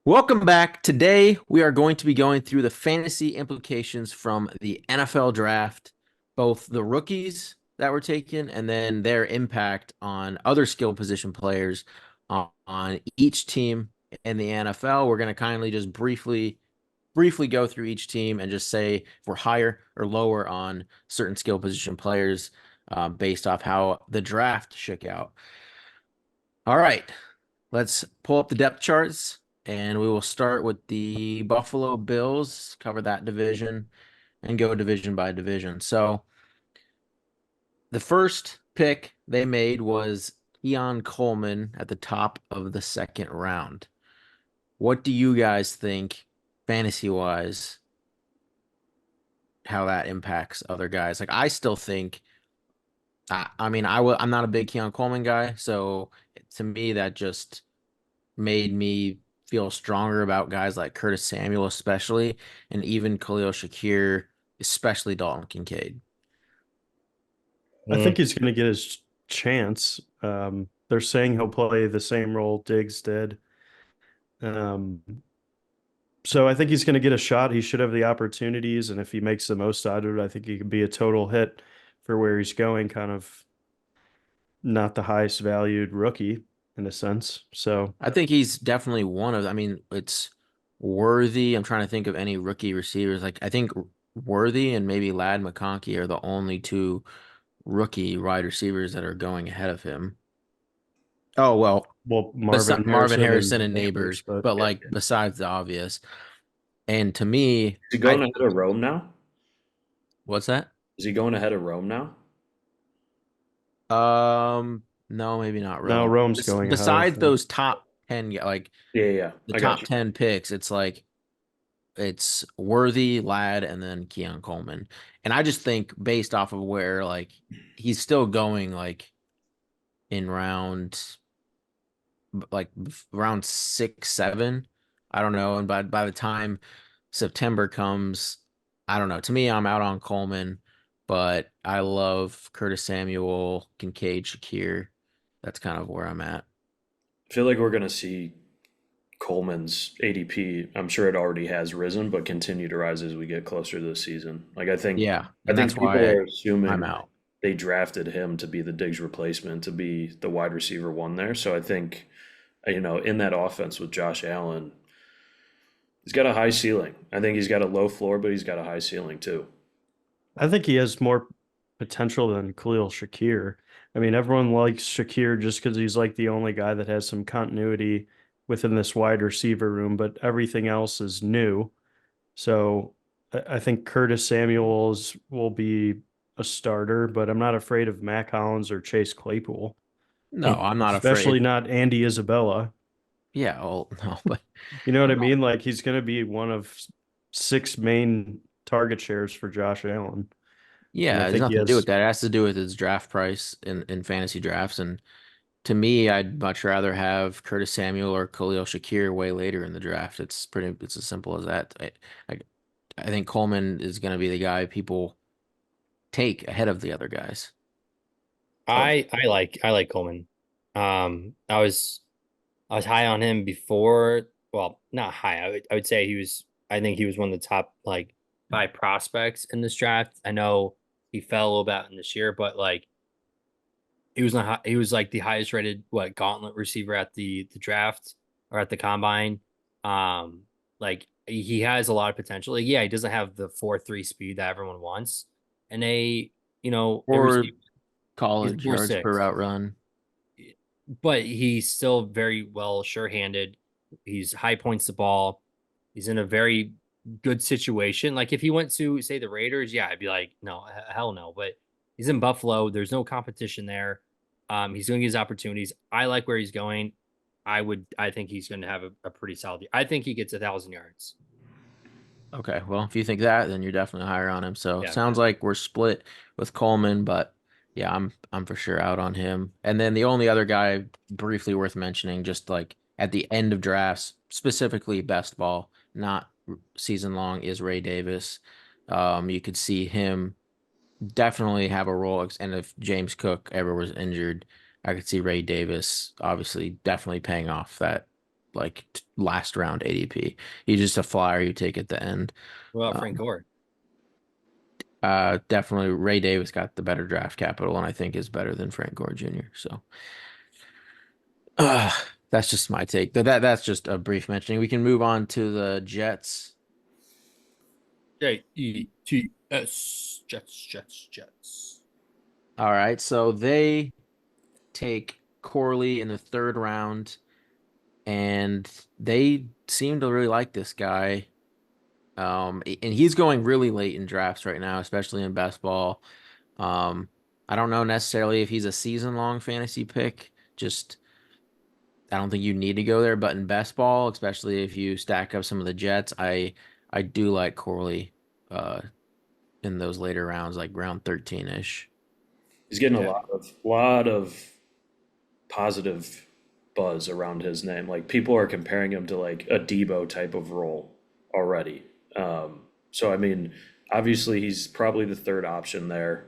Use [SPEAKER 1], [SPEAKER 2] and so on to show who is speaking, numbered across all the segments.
[SPEAKER 1] Welcome back. Today, we are going to be going through the fantasy implications from the NFL draft, both the rookies that were taken and then their impact on other skill position players on each team in the NFL. We're going to kindly just briefly go through each team and just say if we're higher or lower on certain skill position players based off how the draft shook out. All right, let's pull up the depth charts and we will start with the Buffalo Bills, cover that division, and go division by division. So the first pick they made was Keon Coleman at the top of the second round. What do you guys think, fantasy wise, how that impacts other guys? Like, I still think, I'm not a big Keon Coleman guy, so to me, that just made me feel stronger about guys like Curtis Samuel, especially, and even Khalil Shakir, especially Dalton Kincaid.
[SPEAKER 2] I
[SPEAKER 3] Mm.
[SPEAKER 2] think he's going to get his chance. They're saying he'll play the same role Diggs did. Um, so I think he's going to get a shot. He should have the opportunities, and if he makes the most out of it, I think he could be a total hit for where he's going. Kind of not the highest valued rookie in a sense. So
[SPEAKER 1] I think he's definitely one of, it's Worthy. I'm trying to think of any rookie receivers. Like, I think Worthy and maybe Lad McConkey are the only two rookie wide receivers that are going ahead of him. Oh, well,
[SPEAKER 2] well,
[SPEAKER 1] besides
[SPEAKER 2] Marvin
[SPEAKER 1] Marvin
[SPEAKER 2] Harrison
[SPEAKER 1] Harrison
[SPEAKER 2] and
[SPEAKER 1] and
[SPEAKER 2] Neighbors,
[SPEAKER 1] Neighbors,
[SPEAKER 2] but
[SPEAKER 1] but
[SPEAKER 3] Yeah.
[SPEAKER 1] like besides the obvious. And to me,
[SPEAKER 3] Is he going
[SPEAKER 1] I
[SPEAKER 3] ahead of Rome now?
[SPEAKER 1] what's that?
[SPEAKER 3] Is he going ahead of Rome now?
[SPEAKER 1] No, maybe not
[SPEAKER 2] now
[SPEAKER 1] Rome.
[SPEAKER 2] Rome's going ahead of
[SPEAKER 1] Besides
[SPEAKER 2] him.
[SPEAKER 1] those top 10, like
[SPEAKER 3] Yeah, yeah, yeah.
[SPEAKER 1] the
[SPEAKER 3] I got
[SPEAKER 1] top
[SPEAKER 3] you.
[SPEAKER 1] 10 picks, it's like it's Worthy, Ladd, and then Keon Coleman. And I just think based off of where like he's still going like in round 6, 7. I don't know. And by the time September comes, I don't know. To me, I'm out on Coleman, but I love Curtis Samuel, Kincaid, Shakir. That's kind of where I'm at.
[SPEAKER 3] I feel like we're gonna see Coleman's ADP. I'm sure it already has risen, but continue to rise as we get closer to the season. Like
[SPEAKER 1] Yeah,
[SPEAKER 3] I
[SPEAKER 1] and that's
[SPEAKER 3] think people
[SPEAKER 1] why
[SPEAKER 3] are
[SPEAKER 1] I'm
[SPEAKER 3] assuming
[SPEAKER 1] out.
[SPEAKER 3] they drafted him to be the Diggs replacement, to be the wide receiver one there. So I think, in that offense with Josh Allen, he's got a high ceiling. I think he's got a low floor, but he's got a high ceiling too.
[SPEAKER 2] I think he has more potential than Khalil Shakir. I mean, everyone likes Shakir just because he's like the only guy that has some continuity within this wide receiver room, but everything else is new. So I think Curtis Samuels will be a starter, but I'm not afraid of Mac Hollins or Chase Claypool,
[SPEAKER 1] No, I'm not
[SPEAKER 2] especially
[SPEAKER 1] afraid.
[SPEAKER 2] not Andy Isabella.
[SPEAKER 1] Yeah, well, no, but
[SPEAKER 2] You know what I
[SPEAKER 1] no.
[SPEAKER 2] mean? Like he's going to be one of six main target shares for Josh Allen. And
[SPEAKER 1] Yeah,
[SPEAKER 2] I
[SPEAKER 1] it has
[SPEAKER 2] think he
[SPEAKER 1] nothing to do with
[SPEAKER 2] has
[SPEAKER 1] that. It has to do with his draft price in fantasy drafts. And to me, I'd much rather have Curtis Samuel or Khalil Shakir way later in the draft. It's as simple as that. I, I think Coleman is going to be the guy people take ahead of the other guys.
[SPEAKER 4] I like Coleman. I was high on him before. Well, not high. I would say I think he was one of the top like 5 prospects in this draft. I know he fell a little bit in this year, but like he was like the highest rated gauntlet receiver at the draft or at the combine. Like he has a lot of potential. Like, yeah, he doesn't have the 4.3 speed that everyone wants. And a
[SPEAKER 1] Or
[SPEAKER 4] receiver, he's
[SPEAKER 1] college
[SPEAKER 4] four
[SPEAKER 1] yards per
[SPEAKER 4] six,
[SPEAKER 1] route run.
[SPEAKER 4] but he's still very well sure-handed. He's high points the ball. He's in a very good situation. Like if he went to say the Raiders, yeah, I'd be like, no, hell no. But he's in Buffalo. There's no competition there. He's going to get his opportunities. I like where he's going. I think he's going to have a pretty solid year. I think he gets 1,000 yards.
[SPEAKER 1] Okay, well, if you think that, then you're definitely higher on him. So
[SPEAKER 4] Yeah.
[SPEAKER 1] sounds like we're split with Coleman, but yeah, I'm for sure out on him. And then the only other guy briefly worth mentioning, just like at the end of drafts, specifically best ball, not season long, is Ray Davis. You could see him definitely have a role, and if James Cook ever was injured, I could see Ray Davis obviously definitely paying off like last round ADP. He's just a flyer you take at the end.
[SPEAKER 4] What about Frank Gore?
[SPEAKER 1] Definitely Ray Davis got the better draft capital, and I think is better than Frank Gore Jr. So, uh, that's just my take. That's just a brief mentioning. We can move on to the Jets.
[SPEAKER 4] Jets, Jets.
[SPEAKER 1] All right, so they take Corley in the third round, and they seem to really like this guy. And he's going really late in drafts right now, especially in best ball. I don't know necessarily if he's a season-long fantasy pick. Just I don't think you need to go there, but in best ball, especially if you stack up some of the Jets, I do like Corley in those later rounds, like round 13-ish.
[SPEAKER 3] He's getting
[SPEAKER 4] Yeah.
[SPEAKER 3] a lot of positive buzz around his name. Like people are comparing him to like a Debo type of role already. So I mean, obviously he's probably the third option there,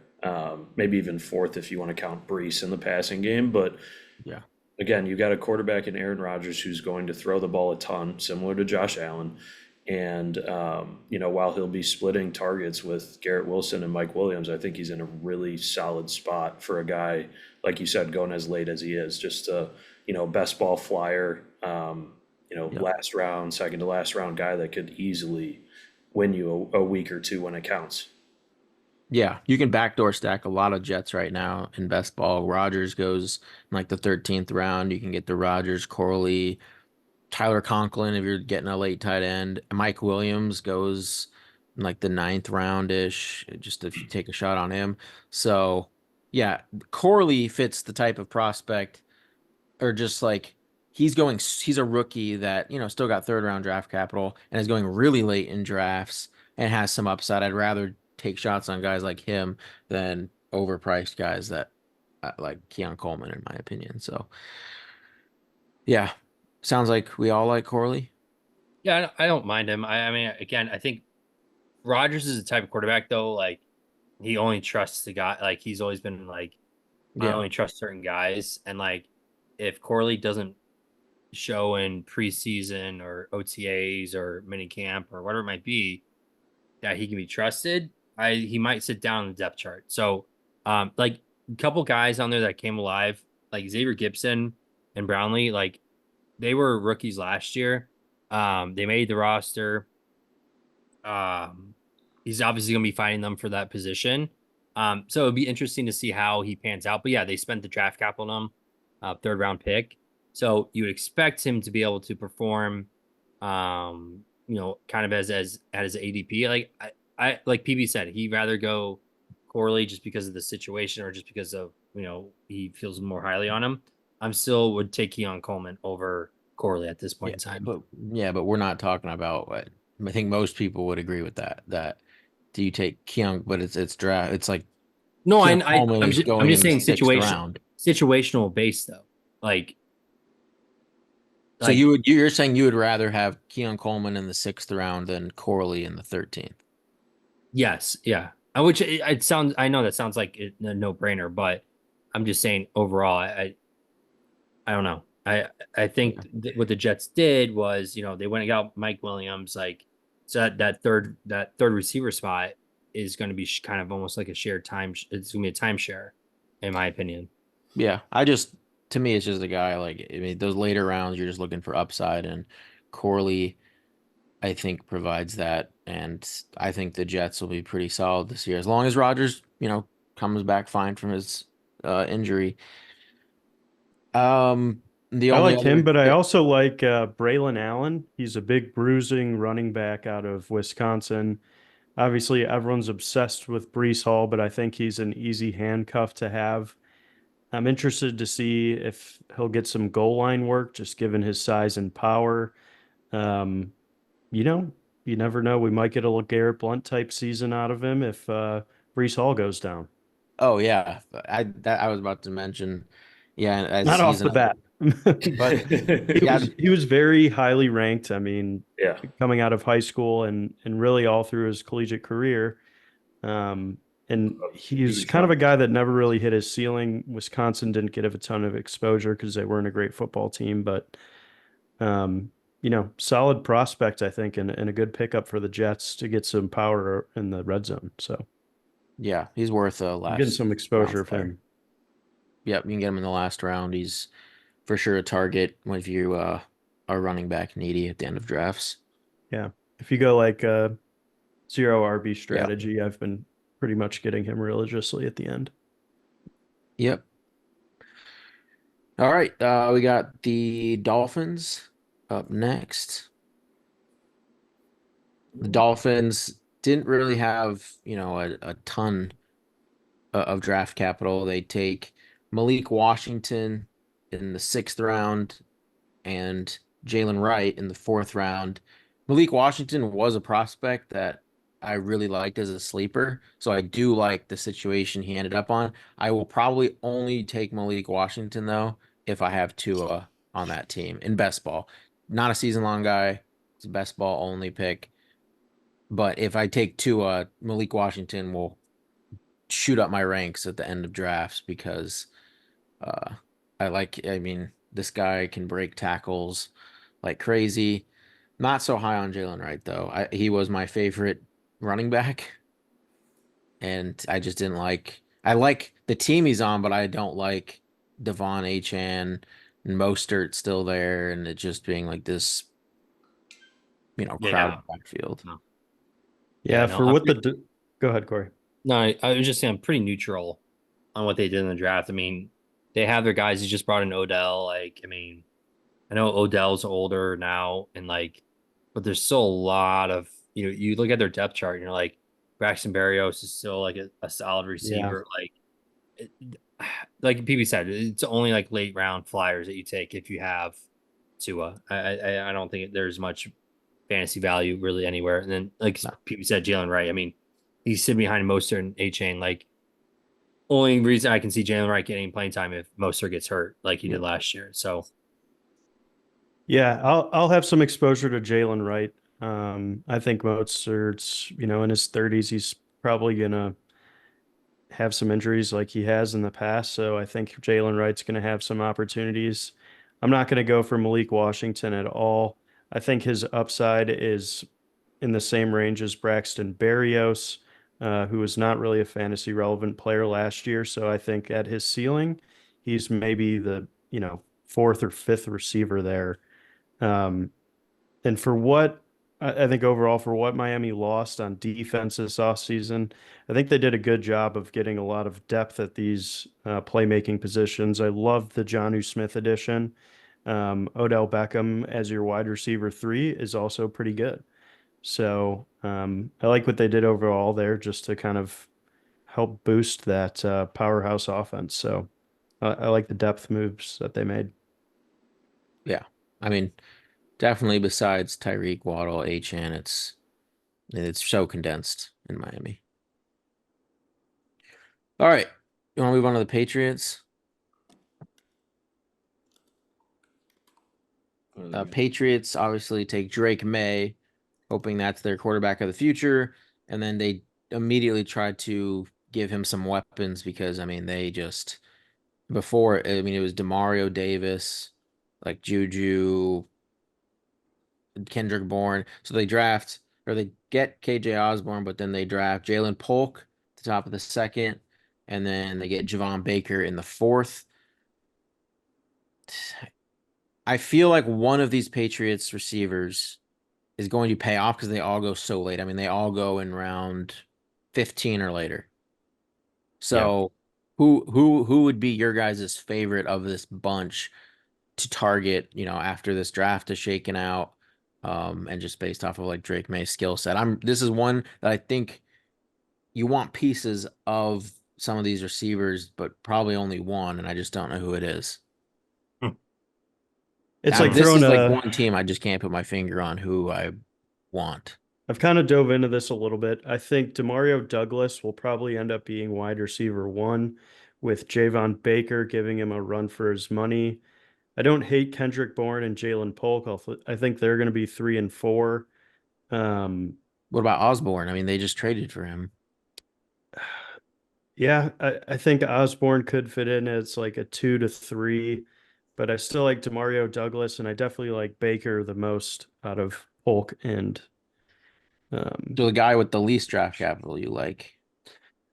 [SPEAKER 3] maybe even fourth if you want to count Brees in the passing game. But
[SPEAKER 1] Yeah.
[SPEAKER 3] again, you got a quarterback in Aaron Rodgers who's going to throw the ball a ton, similar to Josh Allen. And while he'll be splitting targets with Garrett Wilson and Mike Williams, I think he's in a really solid spot for a guy, like you said, going as late as he is. Just a best ball flyer,
[SPEAKER 1] Yep.
[SPEAKER 3] last round, second to last round guy that could easily win you a week or two when it counts.
[SPEAKER 1] Yeah, you can backdoor stack a lot of Jets right now in best ball. Rodgers goes in like the 13th round. You can get the Rodgers, Corley, Tyler Conklin if you're getting a late tight end. Mike Williams goes in like the 9th round-ish, just if you take a shot on him. So yeah, Corley fits the type of prospect, or just like he's a rookie that, still got third round draft capital and is going really late in drafts and has some upside. I'd rather take shots on guys like him than overpriced guys that like Keon Coleman, in my opinion. So yeah, sounds like we all like Corley.
[SPEAKER 4] Yeah, I don't mind him. I mean, again, I think Rodgers is the type of quarterback though. Like he only trusts the guy. Like he's always been like, I
[SPEAKER 1] Yeah.
[SPEAKER 4] only trust certain guys, and like if Corley doesn't show in preseason or OTAs or mini camp or whatever it might be that he can be trusted, he might sit down on the depth chart. So, like a couple guys on there that came alive, like Xavier Gibson and Brownlee, like they were rookies last year. They made the roster. He's obviously going to be fighting them for that position. So it'd be interesting to see how he pans out. But yeah, they spent the draft capital on him, third round pick. So you would expect him to be able to perform, kind of as ADP. Like I like PB said, he'd rather go Corley just because of the situation or just because of he feels more highly on him. I'm still would take Keon Coleman over Corley at this point in time.
[SPEAKER 1] But we're not talking about what I think most people would agree with that. That do you take Keon? But it's draft. It's like
[SPEAKER 4] No,
[SPEAKER 1] Keon Coleman
[SPEAKER 4] I'm
[SPEAKER 1] is
[SPEAKER 4] just,
[SPEAKER 1] going in the
[SPEAKER 4] saying
[SPEAKER 1] sixth round.
[SPEAKER 4] situational based though. Like
[SPEAKER 1] So you're saying you would rather have Keon Coleman in the 6th round than Corley in the 13th?
[SPEAKER 4] yes, yeah. Which it sounds. I know that sounds like a no brainer, but I'm just saying overall, I don't know. I think what the Jets did was, they went and got Mike Williams, like so that third receiver spot is going to be kind of almost like a shared time. It's going to be a timeshare, in my opinion.
[SPEAKER 1] Yeah, to me it's just a guy like I mean those later rounds you're just looking for upside, and Corley I think provides that, and I think the Jets will be pretty solid this year as long as Rodgers comes back fine from his injury. The
[SPEAKER 2] I
[SPEAKER 1] only
[SPEAKER 2] like him,
[SPEAKER 1] other
[SPEAKER 2] but I also like Braylon Allen. He's a big bruising running back out of Wisconsin. Obviously, everyone's obsessed with Brees Hall, but I think he's an easy handcuff to have. I'm interested to see if he'll get some goal line work, just given his size and power. Um, you never know. We might get a LeGarrette Blunt type season out of him if Brees Hall goes down.
[SPEAKER 1] Oh yeah, I was about to mention, yeah, as
[SPEAKER 2] Not off
[SPEAKER 1] he's
[SPEAKER 2] the
[SPEAKER 1] another,
[SPEAKER 2] bat.
[SPEAKER 1] but
[SPEAKER 2] He
[SPEAKER 1] yeah,
[SPEAKER 2] was very highly ranked. I mean,
[SPEAKER 3] Yeah.
[SPEAKER 2] coming out of high school and really all through his collegiate career. And he's
[SPEAKER 3] Huge
[SPEAKER 2] kind of a
[SPEAKER 3] fan.
[SPEAKER 2] guy that never really hit his ceiling. Wisconsin didn't get a ton of exposure because they weren't a great football team, but Solid prospect, I think, and a good pickup for the Jets to get some power in the red zone. So
[SPEAKER 1] Yeah, he's worth a
[SPEAKER 2] I'm getting
[SPEAKER 1] last
[SPEAKER 2] some
[SPEAKER 1] round
[SPEAKER 2] exposure for
[SPEAKER 1] flyer.
[SPEAKER 2] him.
[SPEAKER 1] Yep, you can get him in the last round. He's for sure a target if you are running back needy at the end of drafts.
[SPEAKER 2] Yeah. If you go like zero RB
[SPEAKER 1] Yep.
[SPEAKER 2] strategy, I've been pretty much getting him religiously at the end.
[SPEAKER 1] Yep. All right. We got the Dolphins up next. The Dolphins didn't really have, a ton of draft capital. They take Malik Washington in the 6th round and Jalen Wright in the 4th round. Malik Washington was a prospect that I really liked as a sleeper, so I do like the situation he ended up on. I will probably only take Malik Washington though if I have Tua on that team in best ball. Not a season long guy. It's a best ball only pick. But if I take Tua, Malik Washington will shoot up my ranks at the end of drafts because uh I mean, this guy can break tackles like crazy. Not so high on Jalen Wright though. He was my favorite running back, and I just didn't like. I like the team he's on, but I don't like Devon Achane and Mostert still there, and it just being like this,
[SPEAKER 4] Yeah.
[SPEAKER 1] crowded backfield.
[SPEAKER 4] No.
[SPEAKER 2] Yeah,
[SPEAKER 4] no,
[SPEAKER 2] for what go ahead, Corey.
[SPEAKER 4] no, I was just saying I'm pretty neutral on what they did in the draft. I mean, they have their guys. He just brought in Odell. Like, I mean, I know Odell's older now, and like, but there's still a lot of you look at their depth chart, and you're like, Braxton Berrios is still like a solid receiver. Like, like PB said, it's only like late round flyers that you take if you have Tua. I don't think there's much fantasy value really anywhere. And then like
[SPEAKER 1] No.
[SPEAKER 4] PB said, Jalen Wright. I mean, he's sitting behind Mostert and Achane. Like, only reason I can see Jalen Wright getting playing time if Mostert gets hurt like he did last year. So
[SPEAKER 2] Yeah, I'll have some exposure to Jalen Wright. I think Mostert's, in his 30s, he's probably gonna have some injuries like he has in the past. So I think Jalen Wright's gonna have some opportunities. I'm not gonna go for Malik Washington at all. I think his upside is in the same range as Braxton Berrios, who was not really a fantasy relevant player last year. So I think at his ceiling, he's maybe the, fourth or fifth receiver there. And for what I think overall for what Miami lost on defense this offseason, I think they did a good job of getting a lot of depth at these playmaking positions. I love the Jonnu Smith addition. Odell Beckham as your wide receiver 3 is also pretty good. So I like what they did overall there just to kind of help boost that powerhouse offense. So I like the depth moves that they made.
[SPEAKER 1] Yeah. I mean, definitely besides Tyreek, Waddle, Achane, it's so condensed in Miami. All right. You want to move on to the Patriots? Patriots obviously take Drake May, hoping that's their quarterback of the future. And then they immediately tried to give him some weapons because, I mean, it was Demario Davis, like Juju, Kendrick Bourne. So they get KJ Osborne, but then they draft Jalen Polk at the top of the 2nd. And then they get Javon Baker in the 4th. I feel like one of these Patriots receivers is going to pay off because they all go so late. I mean, they all go in round 15 or later. So who would be your guys' favorite of this bunch to target, after this draft is shaken out, and just based off of like Drake May's skill set? This is one that I think you want pieces of some of these receivers, but probably only one, and I just don't know who it is.
[SPEAKER 2] It's like
[SPEAKER 1] this
[SPEAKER 2] throwing
[SPEAKER 1] is like one team I just can't put my finger on who I want.
[SPEAKER 2] I've kind of dove into this a little bit. I think Demario Douglas will probably end up being wide receiver 1 with Javon Baker giving him a run for his money. I don't hate Kendrick Bourne and Jalen Polk. I think they're going to be 3 and 4.
[SPEAKER 1] What about Osborne? I mean, they just traded for him.
[SPEAKER 2] Yeah, I think Osborne could fit in as like a 2 to 3. but I still like Demario Douglas, and I definitely like Baker the most out of Polk and
[SPEAKER 1] So the guy with the least draft capital you like.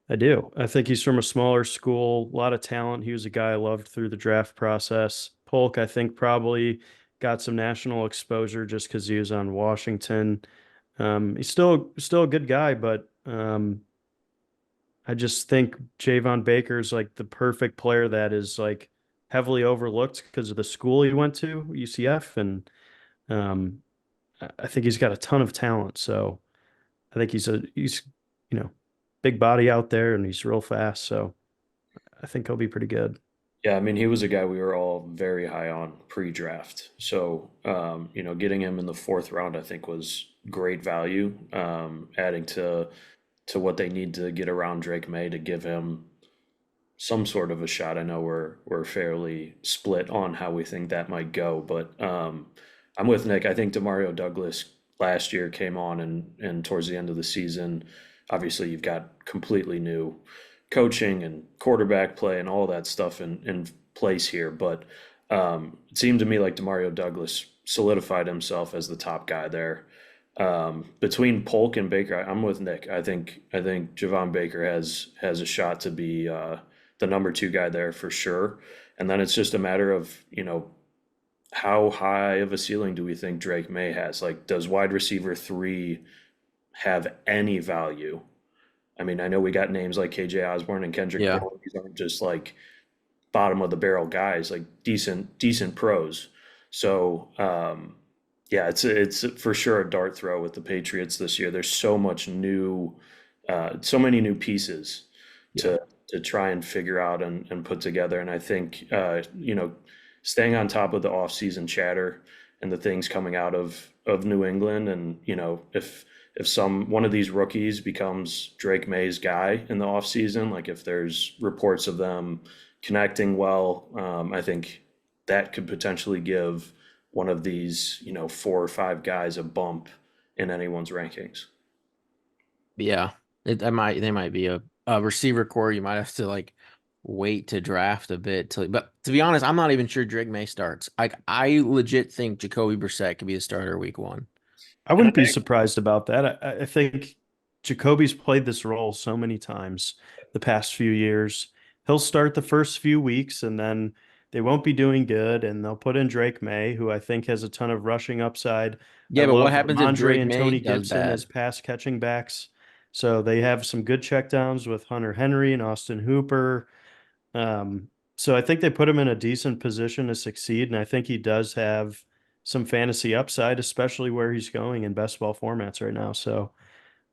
[SPEAKER 2] I do. I think he's from a smaller school, a lot of talent. He was a guy I loved through the draft process. Polk, I think, probably got some national exposure just because he was on Washington. He's still a good guy, but I just think Javon Baker is like the perfect player that is like heavily overlooked because of the school he went to, UCF, and um, I think he's got a ton of talent. So I think he's you know big body out there and he's real fast. So I think he'll be pretty good.
[SPEAKER 3] Yeah, I mean, he was a guy we were all very high on pre-draft. So, getting him in the fourth round, I think, was great value. Adding to what they need to get around Drake May to give him some sort of a shot. I know we're fairly split on how we think that might go, but I'm with Nick. I think Demario Douglas last year came on and towards the end of the season, obviously you've got completely new coaching and quarterback play and all that stuff in place here. But it seemed to me like Demario Douglas solidified himself as the top guy there. Between Polk and Baker, I'm with Nick. I think Javon Baker has a shot to be the number two guy there for sure. And then it's just a matter of, how high of a ceiling do we think Drake May has? Like, does wide receiver 3 have any value? I mean, I know we got names like KJ Osborne and Kendrick
[SPEAKER 1] Yeah.
[SPEAKER 3] Bourne. These aren't just like bottom of the barrel guys, like decent pros. So, yeah, it's for sure a dart throw with the Patriots this year. There's so many new pieces to try and figure out and put together. And I think staying on top of the offseason chatter and the things coming out of New England, and if one of these rookies becomes Drake May's guy in the offseason, like if there's reports of them connecting well, I think that could potentially give one of these 4 or 5 guys a bump in anyone's rankings.
[SPEAKER 1] Yeah, they might be a receiver core. You might have to like wait to draft a bit till. But to be honest, I'm not even sure Drake May starts. Like I legit think Jacoby Brissett could be the starter week 1.
[SPEAKER 2] I wouldn't be surprised about that. I think Jacoby's played this role so many times the past few years. He'll start the first few weeks and then they won't be doing good, and they'll put in Drake May, who I think has a ton of rushing upside.
[SPEAKER 1] Yeah,
[SPEAKER 2] I
[SPEAKER 1] but what
[SPEAKER 2] love
[SPEAKER 1] happens if
[SPEAKER 2] Ramondre
[SPEAKER 1] Drake
[SPEAKER 2] and
[SPEAKER 1] May
[SPEAKER 2] Tony
[SPEAKER 1] does
[SPEAKER 2] Gibson
[SPEAKER 1] bad?
[SPEAKER 2] as pass catching backs. So they have some good checkdowns with Hunter Henry and Austin Hooper. So I think they put him in a decent position to succeed, and I think he does have some fantasy upside, especially where he's going in best ball formats right now. So,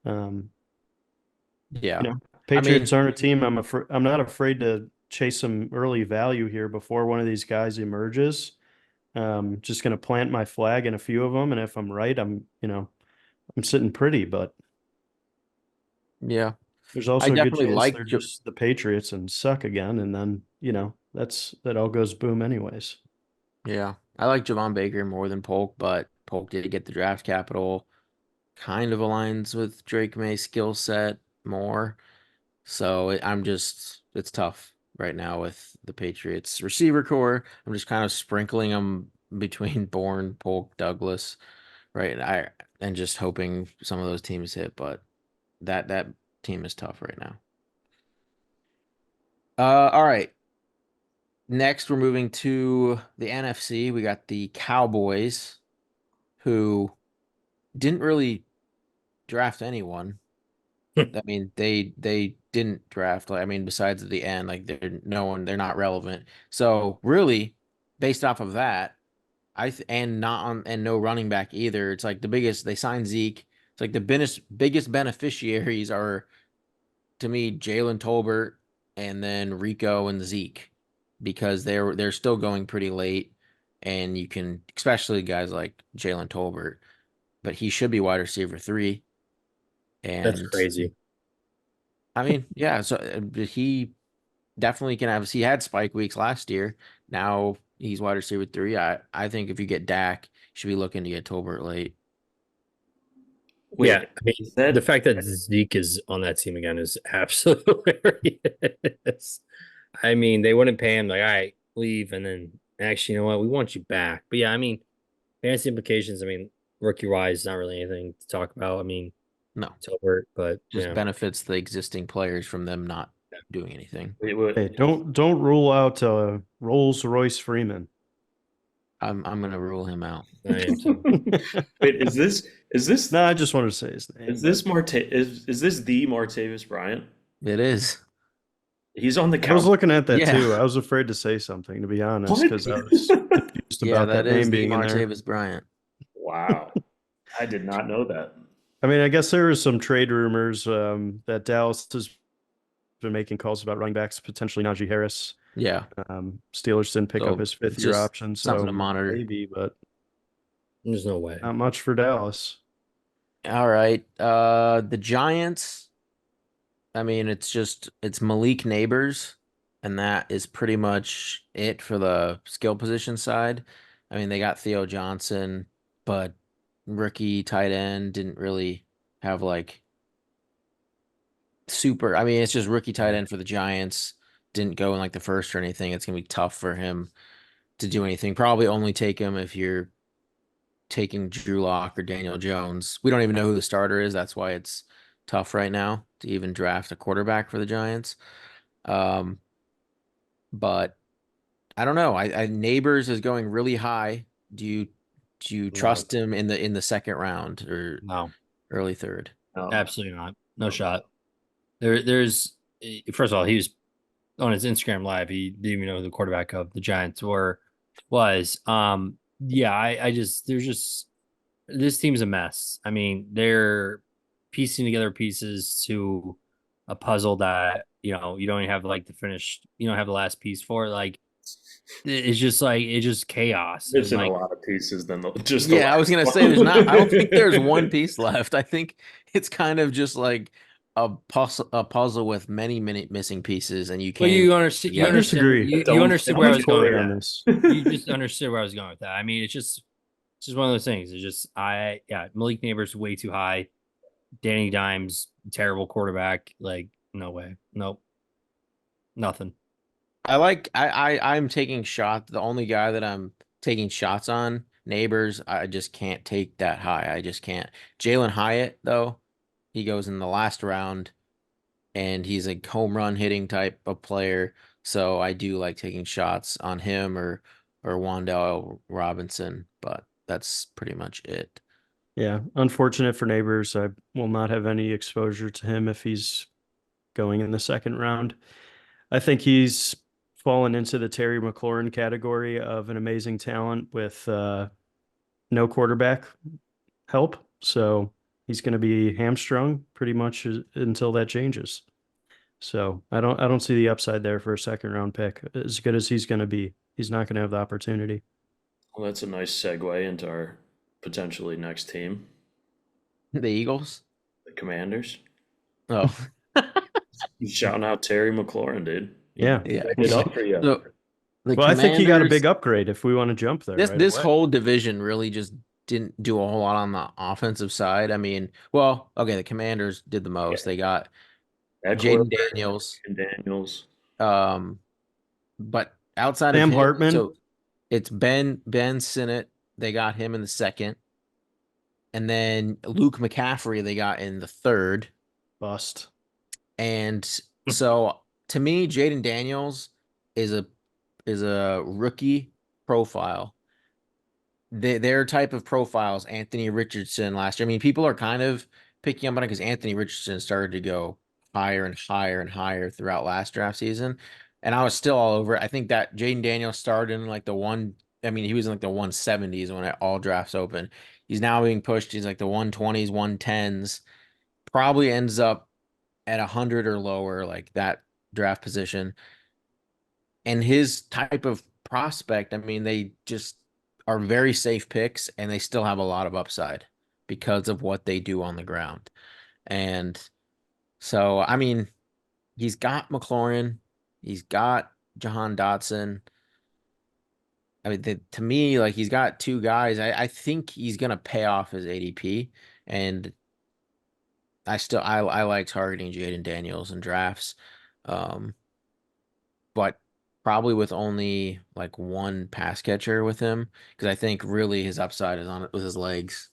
[SPEAKER 2] um,
[SPEAKER 1] Yeah, I mean,
[SPEAKER 2] Patriots aren't a team I'm not afraid to chase some early value here before one of these guys emerges. Just going to plant my flag in a few of them, and if I'm right, I'm sitting pretty. But
[SPEAKER 1] yeah,
[SPEAKER 2] there's
[SPEAKER 1] I
[SPEAKER 2] also a good
[SPEAKER 1] definitely
[SPEAKER 2] chance
[SPEAKER 1] like.
[SPEAKER 2] they're just the Patriots and suck again, and then that all goes boom anyways.
[SPEAKER 1] Yeah, I like Javon Baker more than Polk, but Polk did get the draft capital. Kind of aligns with Drake May's skill set more. So it's tough right now with the Patriots receiver core. I'm just kind of sprinkling them between Bourne, Polk, Douglas, right? And just hoping some of those teams hit, but that team is tough right now. All right. Next, we're moving to the NFC. We got the Cowboys, who didn't really draft anyone. I mean, they didn't draft. Like, I mean, besides at the end, like they're not relevant. So really, based off of that, and not on and no running back either. It's like they signed Zeke. It's like the biggest beneficiaries are, to me, Jalen Tolbert and then Rico and Zeke, because they're still going pretty late, and you can, especially guys like Jalen Tolbert, but he should be wide receiver 3.
[SPEAKER 4] That's
[SPEAKER 1] And
[SPEAKER 4] crazy.
[SPEAKER 1] I mean, yeah, so he definitely can have. He had spike weeks last year. Now he's wide receiver 3. I think if you get Dak, you should be looking to get Tolbert late.
[SPEAKER 3] Wait,
[SPEAKER 4] Yeah, I mean,
[SPEAKER 3] is that
[SPEAKER 4] the fact that Zeke is on that team again is absolutely hilarious. I mean, they wouldn't pay him like, all right, leave, and then actually, you know what? We want you back. But yeah, I mean, fantasy implications. I mean, rookie wise, not really anything to talk about. I mean,
[SPEAKER 1] No,
[SPEAKER 4] it's over, but
[SPEAKER 1] just
[SPEAKER 4] yeah,
[SPEAKER 1] benefits the existing players from them not doing anything.
[SPEAKER 2] Hey, don't rule out Rolls Royce Freeman.
[SPEAKER 1] I'm gonna rule him out.
[SPEAKER 4] I am too.
[SPEAKER 3] Wait, is this
[SPEAKER 2] No, I just wanted to say his name.
[SPEAKER 3] is this is this the Martavis Bryant?
[SPEAKER 1] It is.
[SPEAKER 3] He's on the
[SPEAKER 2] I was
[SPEAKER 3] count.
[SPEAKER 2] looking at that
[SPEAKER 1] Yeah.
[SPEAKER 2] too. I was afraid to say something, to be honest,
[SPEAKER 3] What?
[SPEAKER 2] because I was confused
[SPEAKER 1] Yeah,
[SPEAKER 2] about
[SPEAKER 1] that
[SPEAKER 2] that
[SPEAKER 1] is
[SPEAKER 2] name
[SPEAKER 1] the
[SPEAKER 2] being in there.
[SPEAKER 1] Martavis Bryant.
[SPEAKER 3] Wow. I did not know that.
[SPEAKER 2] I mean, I guess there was some trade rumors that Dallas has been making calls about running backs, potentially Najee Harris.
[SPEAKER 1] Yeah,
[SPEAKER 2] Steelers didn't pick
[SPEAKER 1] So,
[SPEAKER 2] up his fifth
[SPEAKER 1] it's
[SPEAKER 2] year
[SPEAKER 1] just
[SPEAKER 2] option,
[SPEAKER 1] something
[SPEAKER 2] so
[SPEAKER 1] to monitor.
[SPEAKER 2] maybe, but
[SPEAKER 4] There's no way.
[SPEAKER 2] not much for Dallas.
[SPEAKER 1] All right. The Giants. I mean, it's Malik Neighbors, and that is pretty much it for the skill position side. I mean, they got Theo Johnson, but rookie tight end didn't really have like super. I mean, it's just rookie tight end for the Giants. Didn't go in like the first or anything. It's gonna be tough for him to do anything. Probably only take him if you're taking Drew Lock or Daniel Jones. We don't even know who the starter is. That's why it's tough right now to even draft a quarterback for the Giants. But I don't know. I Neighbors is going really high. Do you trust him in the second round or
[SPEAKER 4] No,
[SPEAKER 1] early third?
[SPEAKER 3] No.
[SPEAKER 4] absolutely not. No shot. There's first of all, he was on his Instagram live. He didn't even know who the quarterback of the Giants was. Yeah, I just there's just this team's a mess. I mean, they're piecing together pieces to a puzzle that you don't even have like the finished. You don't have the last piece for it. Like it's just chaos. And,
[SPEAKER 3] Missing
[SPEAKER 4] like
[SPEAKER 3] a lot of pieces than just the
[SPEAKER 1] Yeah, I was
[SPEAKER 3] last
[SPEAKER 1] gonna
[SPEAKER 3] one.
[SPEAKER 1] say there's not. I don't think there's one piece left. I think it's kind of just like a puzzle with many missing pieces, and you
[SPEAKER 4] well,
[SPEAKER 1] can't.
[SPEAKER 4] you understand. You
[SPEAKER 1] Yeah.
[SPEAKER 2] I
[SPEAKER 4] understand.
[SPEAKER 2] disagree.
[SPEAKER 4] You
[SPEAKER 3] Don't
[SPEAKER 4] understood
[SPEAKER 3] think
[SPEAKER 4] where I
[SPEAKER 3] we
[SPEAKER 4] was
[SPEAKER 3] can
[SPEAKER 4] going
[SPEAKER 3] do
[SPEAKER 4] with
[SPEAKER 2] on
[SPEAKER 3] that.
[SPEAKER 2] this.
[SPEAKER 4] you just understood where I was going with that. I mean, it's just one of those things. It's just Malik Neighbors way too high. Danny Dimes, terrible quarterback. Like, no way. Nope. Nothing.
[SPEAKER 1] I'm taking shots. The only guy that I'm taking shots on, Neighbors, I just can't take that high. I just can't. Jalen Hyatt, though, he goes in the last round, and he's a home run hitting type of player. So I do like taking shots on him or Wandell Robinson, but that's pretty much it.
[SPEAKER 2] Yeah, unfortunate for Neighbors. I will not have any exposure to him if he's going in the second round. I think he's fallen into the Terry McLaurin category of an amazing talent with no quarterback help. So he's going to be hamstrung pretty much until that changes. So I don't see the upside there for a second round pick. As good as he's going to be, he's not going to have the opportunity.
[SPEAKER 3] Well, that's a nice segue into our potentially next team,
[SPEAKER 1] The Eagles?
[SPEAKER 3] the Commanders.
[SPEAKER 1] Oh,
[SPEAKER 3] He's shouting out Terry McLaurin, dude.
[SPEAKER 2] Yeah.
[SPEAKER 1] yeah.
[SPEAKER 3] Picked it up for you.
[SPEAKER 1] So the
[SPEAKER 2] Well, I think he got a
[SPEAKER 1] Commanders-
[SPEAKER 2] big upgrade if we want to jump there.
[SPEAKER 1] This
[SPEAKER 2] right
[SPEAKER 1] this
[SPEAKER 2] away.
[SPEAKER 1] whole division really just didn't do a whole lot on the offensive side. I mean, well, okay, the Commanders did the most. They got Jaden Daniels,
[SPEAKER 3] and Daniels.
[SPEAKER 1] but outside
[SPEAKER 2] Sam
[SPEAKER 1] of him,
[SPEAKER 2] Hartman.
[SPEAKER 1] so it's Ben Sinnott. They got him in the second, and then Luke McCaffrey they got in the third.
[SPEAKER 2] Bust.
[SPEAKER 1] And so to me, Jaden Daniels is a rookie profile. Their type of profiles, Anthony Richardson last year. I mean, people are kind of picking up on it because Anthony Richardson started to go higher and higher and higher throughout last draft season. And I was still all over it. I think that Jaden Daniels started in like he was in like the 170s when all drafts open. He's now being pushed. He's like the 120s, 110s. Probably ends up at 100 or lower, like that draft position. And his type of prospect, I mean, they just are very safe picks and they still have a lot of upside because of what they do on the ground. And so, I mean, he's got McLaurin, he's got Jahan Dotson. I mean, to me, like he's got two guys. I think he's gonna pay off his ADP, and I like targeting Jaden Daniels in drafts, but probably with only like one pass catcher with him, because I think really his upside is on it with his legs.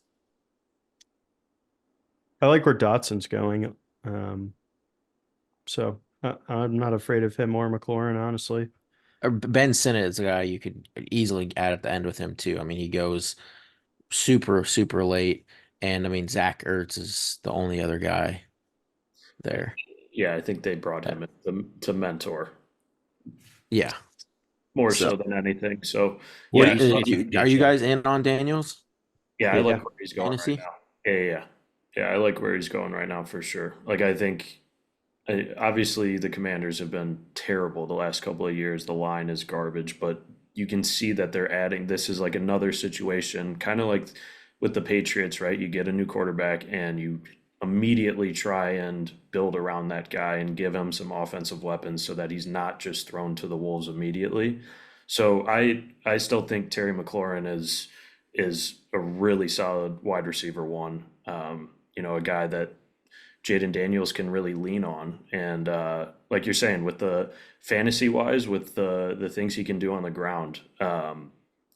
[SPEAKER 2] I like where Dotson's going. So I'm not afraid of him or McLaurin, honestly.
[SPEAKER 1] Or Ben Sinnott is a guy you could easily add at the end with him too. I mean, he goes super, super late. And I mean, Zach Ertz is the only other guy there.
[SPEAKER 3] Yeah, I think they brought him in to mentor
[SPEAKER 1] Yeah.
[SPEAKER 3] more
[SPEAKER 1] So-
[SPEAKER 3] so than anything. So
[SPEAKER 1] What
[SPEAKER 3] yeah,
[SPEAKER 1] do
[SPEAKER 3] he's
[SPEAKER 1] you-
[SPEAKER 3] lucky.
[SPEAKER 1] are you guys in on Daniels?
[SPEAKER 3] Yeah, I
[SPEAKER 2] Yeah.
[SPEAKER 3] like where he's going
[SPEAKER 1] Fantasy?
[SPEAKER 3] right now. Yeah. I like where he's going right now for sure. Like I think, obviously the Commanders have been terrible the last couple of years. The line is garbage, but you can see that they're adding. This is like another situation, kind of like with the Patriots, right? You get a new quarterback and you immediately try and build around that guy and give him some offensive weapons so that he's not just thrown to the wolves immediately. So I still think Terry McLaurin is a really solid wide receiver one. A guy that Jaden Daniels can really lean on, and like you're saying, with the fantasy wise, with the things he can do on the ground,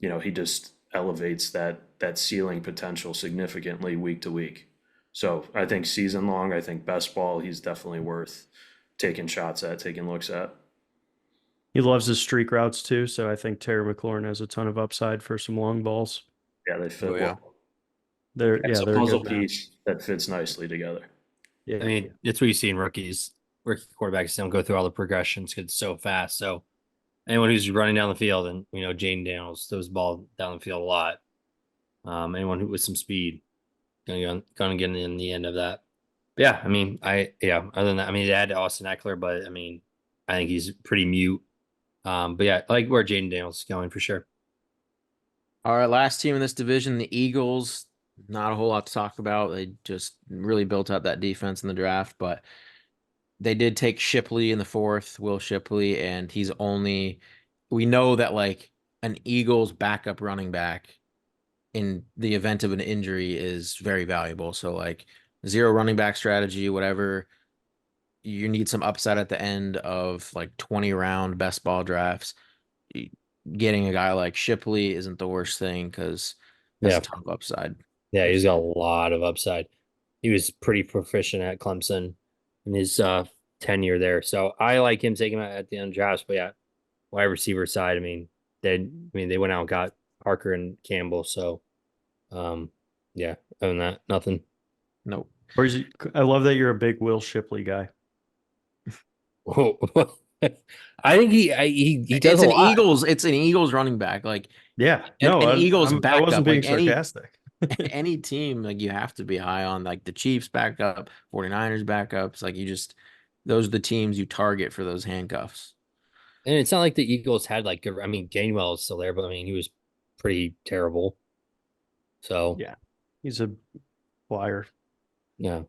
[SPEAKER 3] he just elevates that ceiling potential significantly week to week. So I think season long, I think best ball, he's definitely worth taking shots at, taking looks at.
[SPEAKER 2] He loves his streak routes too, so I think Terry McLaurin has a ton of upside for some long balls.
[SPEAKER 3] Yeah, they fit
[SPEAKER 1] Oh, yeah.
[SPEAKER 3] well.
[SPEAKER 2] They're
[SPEAKER 3] a
[SPEAKER 2] a
[SPEAKER 3] puzzle
[SPEAKER 2] good match.
[SPEAKER 3] piece that fits nicely together.
[SPEAKER 2] Yeah,
[SPEAKER 4] I mean, it's what you see in rookies. Rookie quarterbacks don't go through all the progressions because it's so fast. So anyone who's running down the field, and Jane Daniels throws the ball down the field a lot. Anyone who with some speed gonna get in the end of that. But yeah, I mean, other than that, I mean, they had Austin Eckler, but I mean, I think he's pretty mute. But yeah, I like where Jaden Daniels is going for sure.
[SPEAKER 1] All right, last team in this division, the Eagles. Not a whole lot to talk about. They just really built out that defense in the draft, but they did take Shipley in the fourth, Will Shipley, and we know that like an Eagles backup running back in the event of an injury is very valuable. So like zero running back strategy, whatever. You need some upside at the end of like 20 round best ball drafts. Getting a guy like Shipley isn't the worst thing because that's a ton of upside.
[SPEAKER 4] Yeah, he's got a lot of upside. He was pretty proficient at Clemson in his tenure there. So I like him taking him at the end of drafts. But yeah, wide receiver side, I mean, they went out and got Parker and Campbell. So yeah, other than that, nothing.
[SPEAKER 1] Nope.
[SPEAKER 2] I love that you're a big Will Shipley guy.
[SPEAKER 4] I think he does
[SPEAKER 1] It's
[SPEAKER 4] a
[SPEAKER 1] an
[SPEAKER 4] lot.
[SPEAKER 1] It's an Eagles running back. Like
[SPEAKER 2] Yeah,
[SPEAKER 1] an Eagles
[SPEAKER 2] I
[SPEAKER 1] backup.
[SPEAKER 2] wasn't being
[SPEAKER 1] like any
[SPEAKER 2] sarcastic.
[SPEAKER 1] any team, like you have to be high on, like the Chiefs backup, 49ers backups. Like those are the teams you target for those handcuffs.
[SPEAKER 4] And it's not like the Eagles had like good. I mean, Gainwell is still there, but I mean, he was pretty terrible. So
[SPEAKER 2] Yeah, he's a flyer.
[SPEAKER 4] yeah.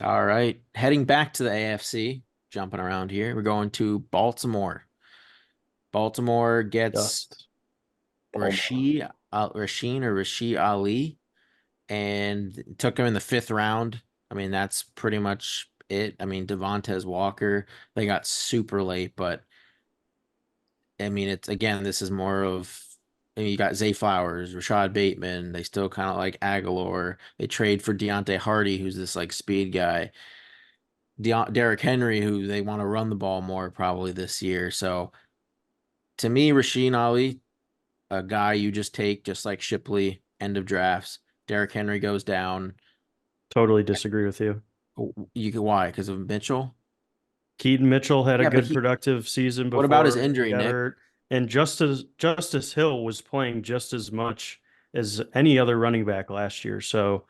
[SPEAKER 1] All right. Heading back to the AFC, jumping around here. We're going to Baltimore. Baltimore gets Rasheen Ali and took him in the 5th round. I mean, that's pretty much it. I mean, Devontae Walker, they got super late, but I mean, this is more of, you got Zay Flowers, Rashad Bateman. They still kind of like Aguilar. They trade for Deontay Hardy, who's this like speed guy. Derrick Henry, who they want to run the ball more probably this year. So to me, Rasheen Ali, a guy you just take, just like Shipley, end of drafts. Derrick Henry goes down.
[SPEAKER 2] Totally disagree with you.
[SPEAKER 1] Why? Because of Mitchell?
[SPEAKER 2] Keaton Mitchell had
[SPEAKER 1] Yeah,
[SPEAKER 2] a
[SPEAKER 1] but
[SPEAKER 2] good productive season before.
[SPEAKER 1] What about his
[SPEAKER 2] he
[SPEAKER 1] injury,
[SPEAKER 2] got
[SPEAKER 1] Nick?
[SPEAKER 2] hurt. And Justice Hill was playing just as much as any other running back last year. So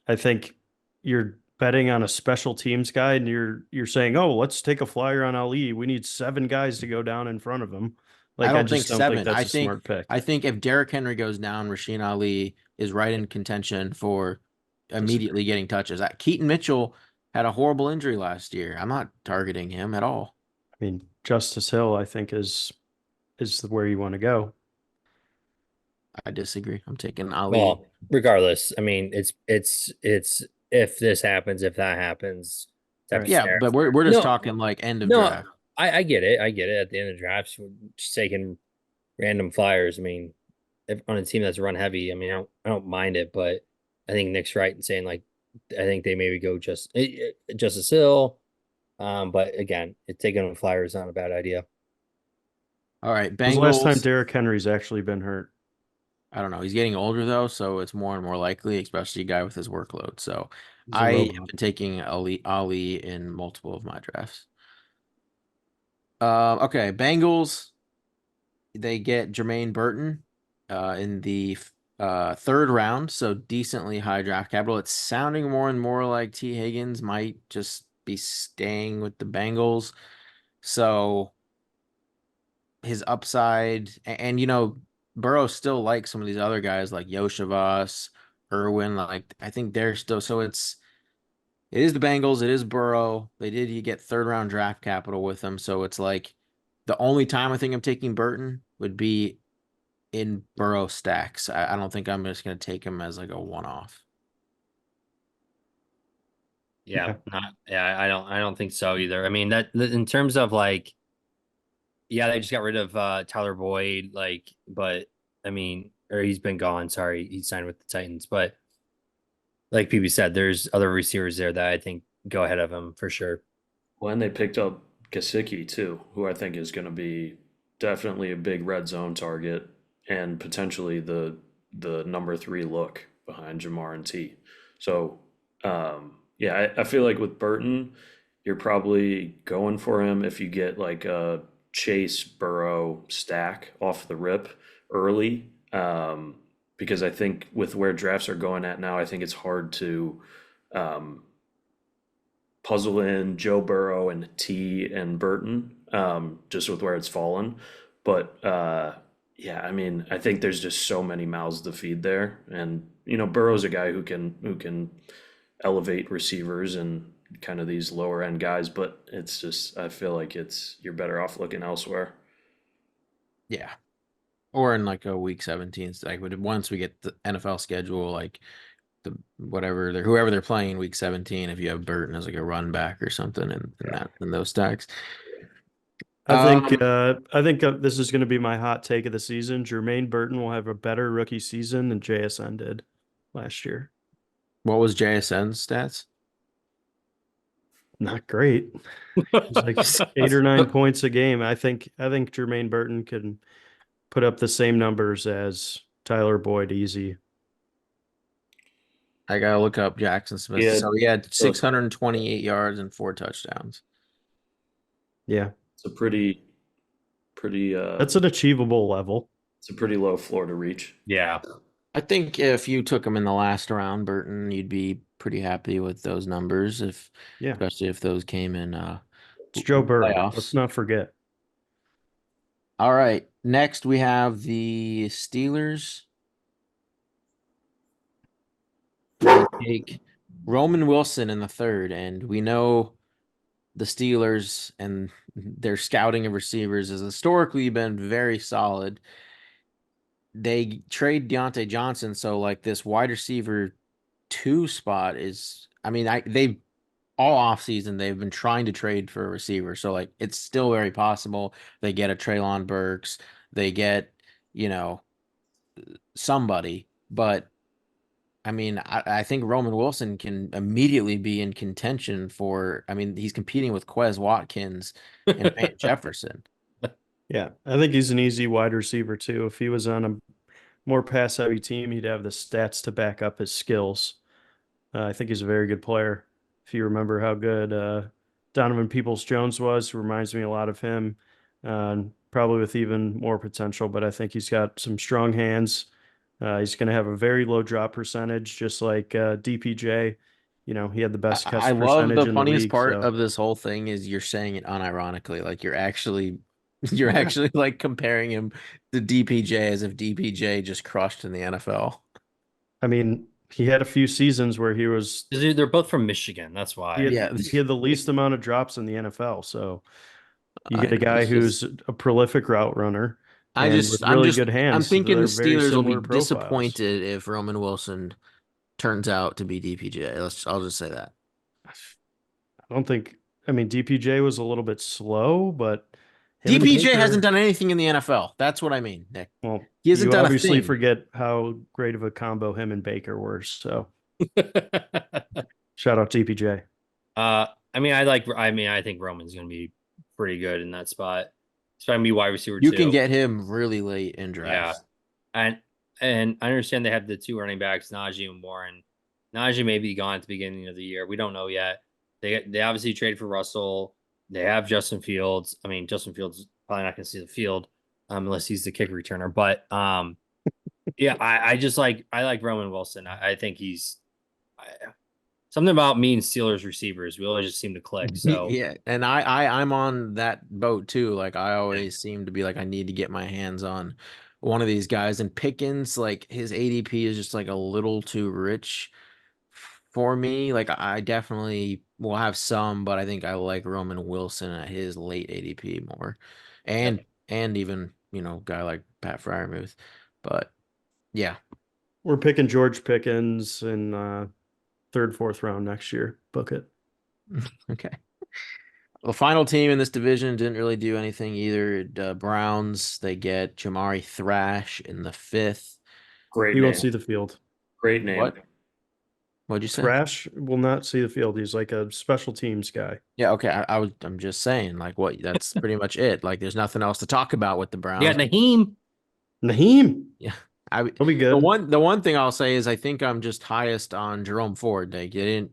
[SPEAKER 2] I think you're betting on a special teams guy, and you're saying, "Oh, let's take a flyer on Ali. We need 7 guys to go down in front of him." Like
[SPEAKER 1] I don't think
[SPEAKER 2] just don't
[SPEAKER 1] 7.
[SPEAKER 2] think that's a smart pick.
[SPEAKER 1] I think if Derrick Henry goes down, Rasheen Ali is right in contention for immediately getting touches. Keaton Mitchell had a horrible injury last year. I'm not targeting him at all.
[SPEAKER 2] I mean, Justice Hill, I think is where you want to go.
[SPEAKER 1] I disagree. I'm taking Ali.
[SPEAKER 4] Well, regardless, I mean, it's if this happens, if that happens.
[SPEAKER 2] Right.
[SPEAKER 1] Yeah, but we're just
[SPEAKER 4] No.
[SPEAKER 1] talking like end of
[SPEAKER 4] No,
[SPEAKER 1] draft.
[SPEAKER 4] I get it. I get it. At the end of drafts, we're just taking random flyers. I mean, if on a team that's run heavy, I mean, I don't mind it, but I think Nick's right in saying like I think they maybe go Justice Hill. But again, taking a flyer is not a bad idea.
[SPEAKER 1] All right,
[SPEAKER 2] When's the last time
[SPEAKER 1] Bengals.
[SPEAKER 2] Derrick Henry's actually been hurt?
[SPEAKER 1] I don't know. He's getting older though, so it's more and more likely, especially a guy with his workload. So
[SPEAKER 2] He's a
[SPEAKER 1] I have
[SPEAKER 2] robot.
[SPEAKER 1] been taking Ali in multiple of my drafts. Okay, Bengals. They get Jermaine Burton in the third round, so decently high draft capital. It's sounding more and more like T. Higgins might just be staying with the Bengals. So his upside, and you know, Burrow still likes some of these other guys like Yoshavas, Irwin. Like I think they're still so it is the Bengals, it is Burrow. They did you get third round draft capital with them, so it's like the only time I think I'm taking Burton would be in Burrow stacks. I don't think I'm just gonna take him as like a one off.
[SPEAKER 4] Yeah, not yeah, I don't think so either. I mean that in terms of like yeah, they just got rid of Tyler Boyd, like, but I mean, or he's been gone, sorry, he signed with the Titans, but like PB said, there's other receivers there that I think go ahead of him for sure.
[SPEAKER 3] Well, and they picked up Gasicki too, who I think is going to be definitely a big red zone target and potentially the number three look behind Jamar and T. So yeah, I feel like with Burton, you're probably going for him if you get like a Chase Burrow stack off the rip early. Because I think with where drafts are going at now, I think it's hard to um, puzzle in Joe Burrow and T and Burton, just with where it's fallen. But yeah, I mean, I think there's just so many mouths to feed there, and you know, Burrow's a guy who can elevate receivers and kind of these lower end guys, but it's just I feel like it's you're better off looking elsewhere.
[SPEAKER 1] Yeah. Or in like a week 17, like once we get the NFL schedule, like the whatever they're whoever they're playing in week 17, if you have Burton as like a run back or something in those stacks. Um,
[SPEAKER 2] I think this is going to be my hot take of the season. Jermaine Burton will have a better rookie season than JSN did last year.
[SPEAKER 1] what was JSN's stats?
[SPEAKER 2] Not great. It's like 8 or 9 points a game. I think Jermaine Burton can put up the same numbers as Tyler Boyd easy.
[SPEAKER 1] I gotta look up Jackson Smith.
[SPEAKER 3] Yeah,
[SPEAKER 1] So he had 628 yards and 4 touchdowns.
[SPEAKER 2] Yeah.
[SPEAKER 3] it's a pretty
[SPEAKER 2] That's an achievable level.
[SPEAKER 3] it's a pretty low floor to reach.
[SPEAKER 4] Yeah.
[SPEAKER 1] I think if you took him in the last round, Burton, you'd be pretty happy with those numbers, if
[SPEAKER 2] Yeah.
[SPEAKER 1] especially if those came in
[SPEAKER 2] It's Joe Burrow.
[SPEAKER 1] playoffs.
[SPEAKER 2] Let's not forget.
[SPEAKER 1] All right. Next we have the Steelers. They take Roman Wilson in the third, and we know the Steelers and their scouting of receivers has historically been very solid. They trade Deontay Johnson, so like this wide receiver 2 spot is, I mean, they all offseason they've been trying to trade for a receiver. So like it's still very possible they get a Traylon Burks, they get, you know, somebody, but I mean, I think Roman Wilson can immediately be in contention for. I mean, he's competing with Quez Watkins and Van Jefferson.
[SPEAKER 2] Yeah. I think he's an easy wide receiver too. If he was on a more pass heavy team, he'd have the stats to back up his skills. I think he's a very good player. If you remember how good Donovan Peoples Jones was, who reminds me a lot of him, probably with even more potential. But I think he's got some strong hands. He's going to have a very low drop percentage, just like DPJ. You know, he had the best catch
[SPEAKER 1] I love
[SPEAKER 2] percentage
[SPEAKER 1] the
[SPEAKER 2] in the
[SPEAKER 1] funniest
[SPEAKER 2] league.
[SPEAKER 1] part
[SPEAKER 2] So
[SPEAKER 1] of this whole thing is you're saying it unironically, like you're
[SPEAKER 2] Yeah.
[SPEAKER 1] actually like comparing him to DPJ as if DPJ just crushed in the NFL.
[SPEAKER 2] I mean, he had a few seasons where he was
[SPEAKER 4] They're both from Michigan. That's
[SPEAKER 2] he
[SPEAKER 4] why.
[SPEAKER 2] had,
[SPEAKER 1] Yeah.
[SPEAKER 2] he had the least amount of drops in the NFL. So you
[SPEAKER 1] I
[SPEAKER 2] get a
[SPEAKER 1] know,
[SPEAKER 2] guy
[SPEAKER 1] it's
[SPEAKER 2] who's
[SPEAKER 1] just
[SPEAKER 2] a prolific route runner
[SPEAKER 1] I
[SPEAKER 2] and
[SPEAKER 1] just
[SPEAKER 2] with really
[SPEAKER 1] I'm
[SPEAKER 2] good hands.
[SPEAKER 1] I'm
[SPEAKER 2] So
[SPEAKER 1] thinking the
[SPEAKER 2] they're very
[SPEAKER 1] Steelers will be
[SPEAKER 2] similar profiles.
[SPEAKER 1] disappointed if Roman Wilson turns out to be DPJ. I'll just say that.
[SPEAKER 2] I don't think I mean, DPJ was a little bit slow, but him and
[SPEAKER 1] DPJ
[SPEAKER 2] Baker-
[SPEAKER 1] hasn't done anything in the NFL. That's what I mean, Nick.
[SPEAKER 2] Well,
[SPEAKER 1] He hasn't
[SPEAKER 2] you
[SPEAKER 1] done a
[SPEAKER 2] obviously
[SPEAKER 1] thing.
[SPEAKER 2] forget how great of a combo him and Baker were. So shout out DPJ.
[SPEAKER 4] I mean, I think Roman's going to be pretty good in that spot. It's going to be wide receiver
[SPEAKER 1] You
[SPEAKER 4] too.
[SPEAKER 1] can get him really late in
[SPEAKER 4] Yeah.
[SPEAKER 1] drafts.
[SPEAKER 4] And I understand they have the 2 running backs, Najee and Warren. Najee may be gone at the beginning of the year. We don't know yet. They obviously traded for Russell. They have Justin Fields. I mean, Justin Fields is probably not going to see the field unless he's the kick returner. But yeah, I like Roman Wilson. I think he's something about me and Steelers receivers. We always just seem to click. So
[SPEAKER 1] Yeah, and I'm on that boat too. Like I always seem to be like I need to get my hands on one of these guys. And Pickens, like his ADP is just like a little too rich for me. Like I definitely will have some, but I think I like Roman Wilson at his late ADP more, and even guy like Pat Freiermuth. But yeah,
[SPEAKER 2] We're picking George Pickens in 3rd, 4th round next year. Book it.
[SPEAKER 1] okay. The final team in this division didn't really do anything either. The Browns, they get Jamari Thrash in the 5th.
[SPEAKER 3] Great
[SPEAKER 2] He
[SPEAKER 3] name.
[SPEAKER 2] won't see the field.
[SPEAKER 3] Great name.
[SPEAKER 1] What? What'd you say?
[SPEAKER 2] Thrash will not see the field. He's like a special teams guy.
[SPEAKER 1] Yeah, okay. I'm just saying, like, what? That's pretty much it. Like, there's nothing else to talk about with the Browns.
[SPEAKER 4] yeah, Naheem.
[SPEAKER 2] Naheem.
[SPEAKER 1] I
[SPEAKER 2] He'll be good.
[SPEAKER 1] the one thing I'll say is I think I'm just highest on Jerome Ford. They didn't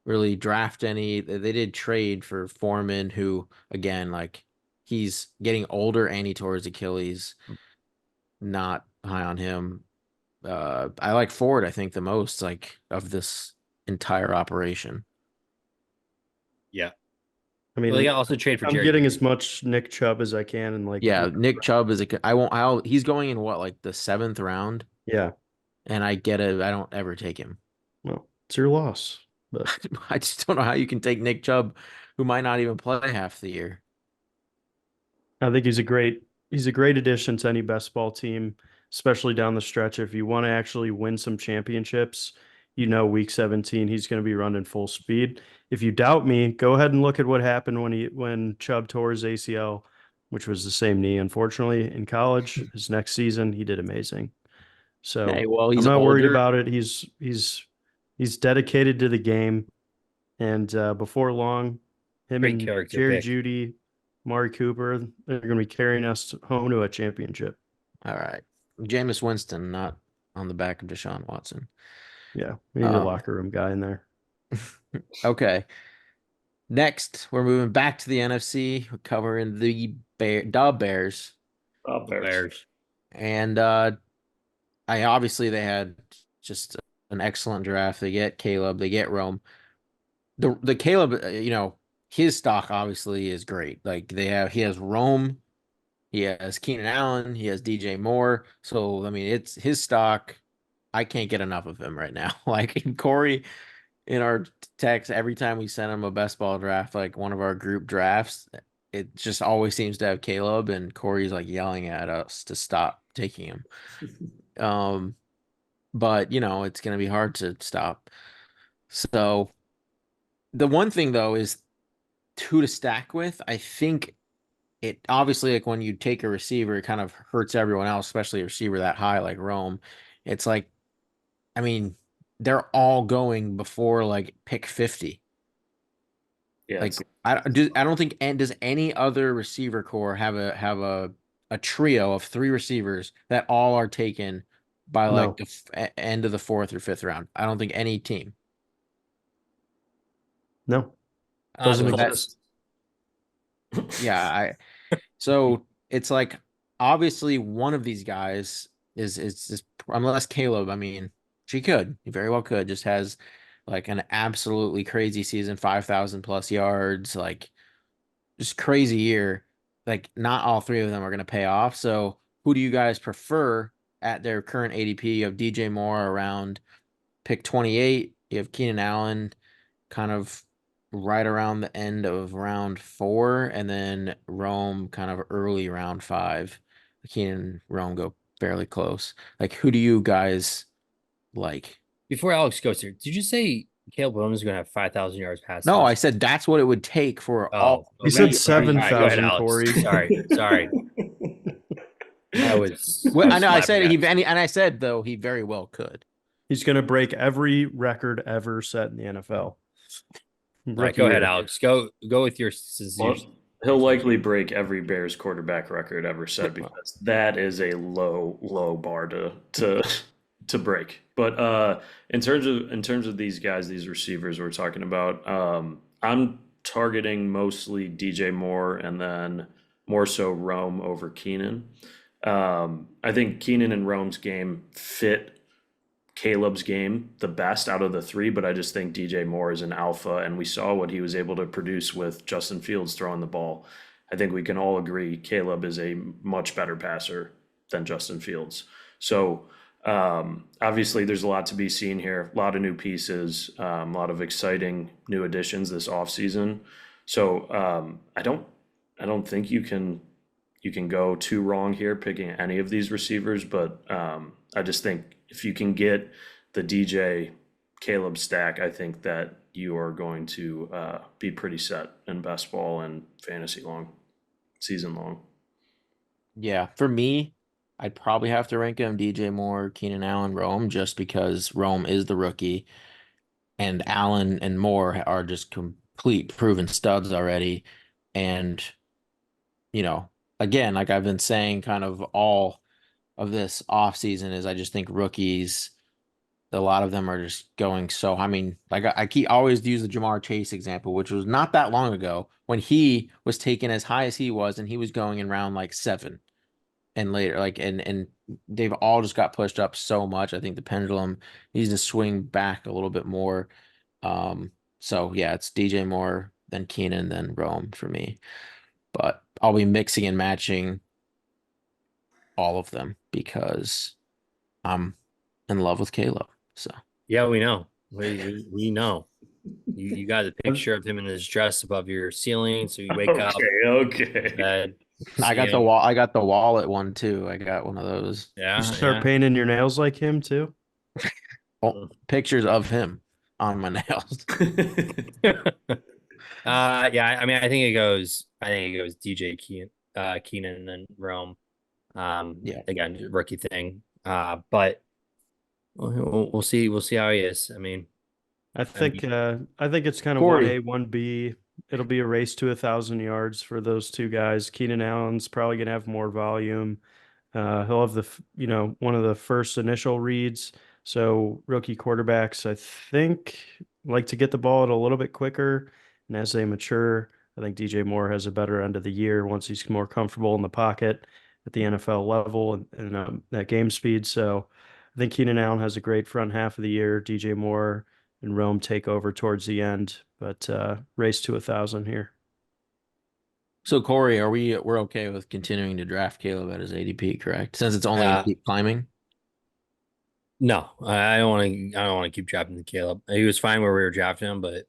[SPEAKER 1] really draft any. They did trade for Foreman, who again, like, he's getting older and he tore his Achilles. Not high on him. I like Ford, I think, the most, like, of this entire operation.
[SPEAKER 4] Yeah.
[SPEAKER 2] I mean,
[SPEAKER 4] Well, they also trade for
[SPEAKER 2] I'm
[SPEAKER 4] Jerry
[SPEAKER 2] getting
[SPEAKER 4] Jeudy.
[SPEAKER 2] as much Nick Chubb as I can, and like,
[SPEAKER 1] Yeah, Nick Chubb is he's going in what, like the 7th round,
[SPEAKER 2] yeah.
[SPEAKER 1] and I get it. I don't ever take him.
[SPEAKER 2] Well, it's your loss, but
[SPEAKER 1] I just don't know how you can take Nick Chubb, who might not even play half the year.
[SPEAKER 2] I think he's a great addition to any best ball team, especially down the stretch. If you want to actually win some championships, week 17 he's going to be running full speed. If you doubt me, go ahead and look at what happened when Chubb tore his ACL, which was the same knee, unfortunately, in college. His next season, he did amazing. So
[SPEAKER 1] Hey, well,
[SPEAKER 2] I'm
[SPEAKER 1] he's
[SPEAKER 2] not worried
[SPEAKER 1] older.
[SPEAKER 2] about it. He's dedicated to the game, and before long, him
[SPEAKER 4] Great
[SPEAKER 2] and
[SPEAKER 4] character
[SPEAKER 2] Jerry
[SPEAKER 4] pick.
[SPEAKER 2] Jeudy, Mari Cooper, they're going to be carrying us home to a championship.
[SPEAKER 1] All right, Jameis Winston, not on the back of Deshaun Watson.
[SPEAKER 2] Yeah, we need a locker room guy in there.
[SPEAKER 1] Okay. Next, we're moving back to the NFC. We're covering the Bears.
[SPEAKER 3] Oh,
[SPEAKER 4] Bears.
[SPEAKER 1] And obviously they had just an excellent draft. They get Caleb, they get Rome. The Caleb, his stock obviously is great. Like he has Rome, he has Keenan Allen, he has DJ Moore. So I mean, it's his stock. I can't get enough of him right now. Like Corey in our text, every time we send him a best ball draft, like one of our group drafts, it just always seems to have Caleb, and Corey's like yelling at us to stop taking him. But it's going to be hard to stop. So the one thing though is who to stack with. I think it obviously, like when you take a receiver, it kind of hurts everyone else, especially a receiver that high like Rome. It's like, I mean, they're all going before like pick 50.
[SPEAKER 3] Yeah,
[SPEAKER 1] Like I don't think, and does any other receiver core have a trio of 3 receivers that all are taken by like
[SPEAKER 2] No.
[SPEAKER 1] the end of the 4th or 5th round? I don't think any team.
[SPEAKER 2] No,
[SPEAKER 4] Doesn't
[SPEAKER 2] doesn't
[SPEAKER 1] so
[SPEAKER 2] exist.
[SPEAKER 1] Yeah, so it's like obviously one of these guys is unless Caleb, I mean, he very well could, just has like an absolutely crazy season, 5,000 plus yards, like just crazy year. Like not all 3 of them are going to pay off. So who do you guys prefer at their current ADP? You have DJ Moore around pick 28. You have Keenan Allen kind of right around the end of round 4, and then Rome kind of early round 5. Keenan and Rome go fairly close. Like, who do you guys like?
[SPEAKER 4] Before Alex goes here, did you say Caleb Williams is going to have 5,000 yards passing.
[SPEAKER 1] No, I said that's what it would take for
[SPEAKER 4] Oh,
[SPEAKER 1] all.
[SPEAKER 2] He
[SPEAKER 4] okay.
[SPEAKER 2] said
[SPEAKER 4] All right, go ahead,
[SPEAKER 2] 7,000,
[SPEAKER 4] Alex.
[SPEAKER 2] Corey.
[SPEAKER 4] Sorry. I was.
[SPEAKER 1] Well, I know. I said
[SPEAKER 4] flabbergasted.
[SPEAKER 1] and I said though he very well could.
[SPEAKER 2] He's going to break every record ever set in the NFL.
[SPEAKER 4] All right,
[SPEAKER 2] Rookie
[SPEAKER 4] go ahead,
[SPEAKER 2] year.
[SPEAKER 4] Alex. Go with your.
[SPEAKER 3] Well, he'll likely break every Bears quarterback record ever set because that is a low bar to break. But in terms of these guys, these receivers we're talking about, I'm targeting mostly DJ Moore and then more so Rome over Keenan. I think Keenan and Rome's game fit Caleb's game the best out of the three, but I just think DJ Moore is an alpha, and we saw what he was able to produce with Justin Fields throwing the ball. I think we can all agree Caleb is a much better passer than Justin Fields. So obviously there's a lot to be seen here, a lot of new pieces, a lot of exciting new additions this offseason. So I don't think you can go too wrong here picking any of these receivers, but I just think if you can get the DJ Caleb stack, I think that you are going to be pretty set in best ball and fantasy season long.
[SPEAKER 1] Yeah, for me, I'd probably have to rank him DJ Moore, Keenan Allen, Rome, just because Rome is the rookie, and Allen and Moore are just complete proven studs already. And again, like I've been saying, kind of all of this offseason is I just think rookies, a lot of them are just going so. I mean, like I keep always use the Jamar Chase example, which was not that long ago when he was taken as high as he was, and he was going in round like 7 and later, like and they've all just got pushed up so much. I think the pendulum needs to swing back a little bit more. So yeah, it's DJ Moore, then Keenan, then Rome for me. But I'll be mixing and matching all of them because I'm in love with Caleb. So
[SPEAKER 4] Yeah, we know. We know. You got a picture of him in his dress above your ceiling, so you wake up.
[SPEAKER 3] Okay.
[SPEAKER 1] I got the wall. I got the wallet one too. I got one of those.
[SPEAKER 4] Yeah.
[SPEAKER 2] You start painting your nails like him too?
[SPEAKER 1] Pictures of him on my nails.
[SPEAKER 4] Yeah. I mean, I think it goes DJ Keenan and then Rome.
[SPEAKER 1] Yeah.
[SPEAKER 4] Again, rookie thing. But we'll see. We'll see how he is. I mean,
[SPEAKER 2] I think it's kind of
[SPEAKER 1] Corey.
[SPEAKER 2] 1A, 1B. It'll be a race to 1,000 yards for those two guys. Keenan Allen's probably going to have more volume. He'll have one of the first initial reads. So rookie quarterbacks, I think, like to get the ball at a little bit quicker. And as they mature, I think DJ Moore has a better end of the year once he's more comfortable in the pocket at the NFL level and that game speed. So I think Keenan Allen has a great front half of the year. DJ Moore and Rome take over towards the end, but race to 1,000 here.
[SPEAKER 1] So Corey, we're okay with continuing to draft Caleb at his ADP, correct? Since it's only going to keep climbing.
[SPEAKER 4] No, I don't want to keep drafting the Caleb. He was fine where we were drafting him, but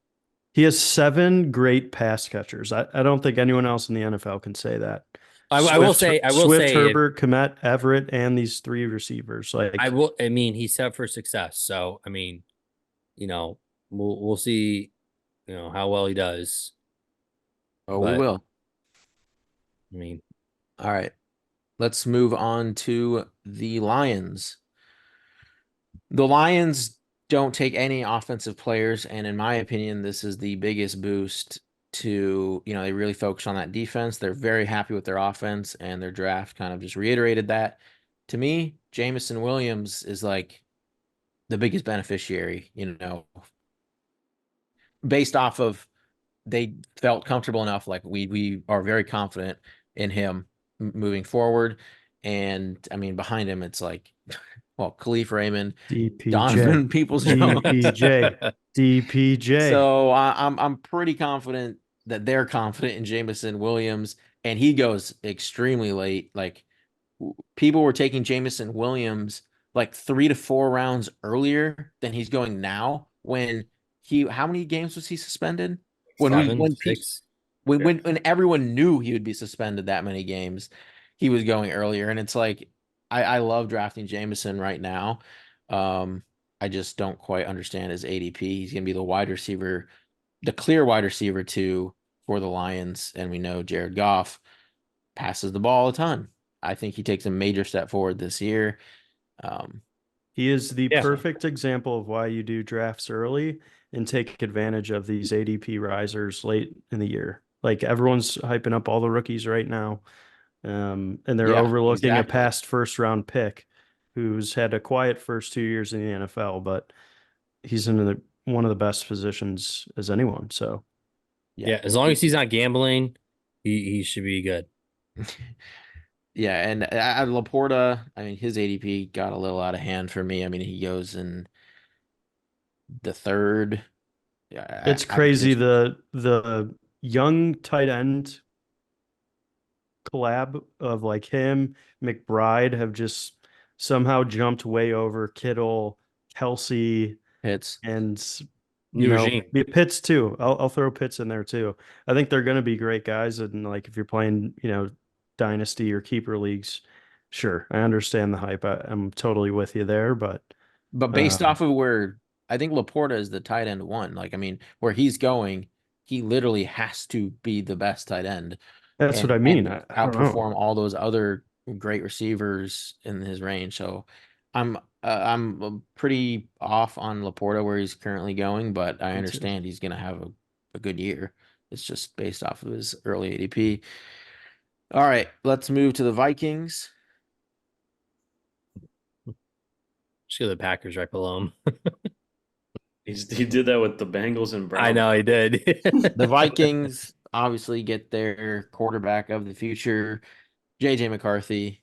[SPEAKER 2] he has 7 great pass catchers. I don't think anyone else in the NFL can say that.
[SPEAKER 4] I will say
[SPEAKER 2] Swift, Herbert, Kmet, Everett, and these 3 receivers.
[SPEAKER 4] I mean, he's set for success. So I mean, we'll see, how well he does.
[SPEAKER 1] Oh, we will.
[SPEAKER 4] I mean,
[SPEAKER 1] all right. Let's move on to the Lions. The Lions don't take any offensive players, and in my opinion, this is the biggest boost to, they really focus on that defense. They're very happy with their offense, and their draft kind of just reiterated that. To me, Jameson Williams is like the biggest beneficiary, based off of they felt comfortable enough, like we are very confident in him moving forward. And I mean, behind him, it's like, well, Khalif Raymond,
[SPEAKER 2] DPJ,
[SPEAKER 1] Donovan Peoples-Jones,
[SPEAKER 2] DPJ.
[SPEAKER 1] So I'm pretty confident that they're confident in Jameson Williams, and he goes extremely late. Like people were taking Jameson Williams like 3 to 4 rounds earlier than he's going now. When how many games was he suspended? When everyone knew he would be suspended that many games, he was going earlier. And it's like, I love drafting Jameson right now. I I just don't quite understand his ADP. He's going to be the wide receiver, the clear wide receiver 2 for the Lions. And we know Jared Goff passes the ball a ton. I think he takes a major step forward this year.
[SPEAKER 2] He is the
[SPEAKER 4] Yeah.
[SPEAKER 2] perfect example of why you do drafts early and take advantage of these ADP risers late in the year. Like everyone's hyping up all the rookies right now. And they're
[SPEAKER 1] Yeah,
[SPEAKER 2] overlooking
[SPEAKER 1] exactly.
[SPEAKER 2] a past first round pick who's had a quiet first 2 years in the NFL, but he's in one of the best positions as anyone. So
[SPEAKER 4] Yeah, as long as he's not gambling, he should be good.
[SPEAKER 1] Yeah, and at Laporta, I mean, his ADP got a little out of hand for me. I mean, he goes in the third. Yeah,
[SPEAKER 2] it's crazy. The young tight end collab of like him, McBride have just somehow jumped way over Kittle, Kelsey,
[SPEAKER 1] hits.
[SPEAKER 2] and
[SPEAKER 4] New regime.
[SPEAKER 2] Pitts too. I'll throw Pitts in there too. I think they're going to be great guys, and like if you're playing, dynasty or keeper leagues, sure, I understand the hype. I'm totally with you there, but
[SPEAKER 1] Based off of where I think Laporta is the tight end 1, like, I mean, where he's going, he literally has to be the best tight end.
[SPEAKER 2] that's what I mean.
[SPEAKER 1] And
[SPEAKER 2] I don't know.
[SPEAKER 1] outperform all those other great receivers in his range. So I'm pretty off on Laporta where he's currently going, but I
[SPEAKER 2] too.
[SPEAKER 1] understand he's going to have a good year. It's just based off of his early ADP. All right, let's move to the Vikings.
[SPEAKER 4] Just go the Packers right below him.
[SPEAKER 3] He did that with the Bengals and Browns.
[SPEAKER 4] I know he did.
[SPEAKER 1] The Vikings obviously get their quarterback of the future, JJ McCarthy.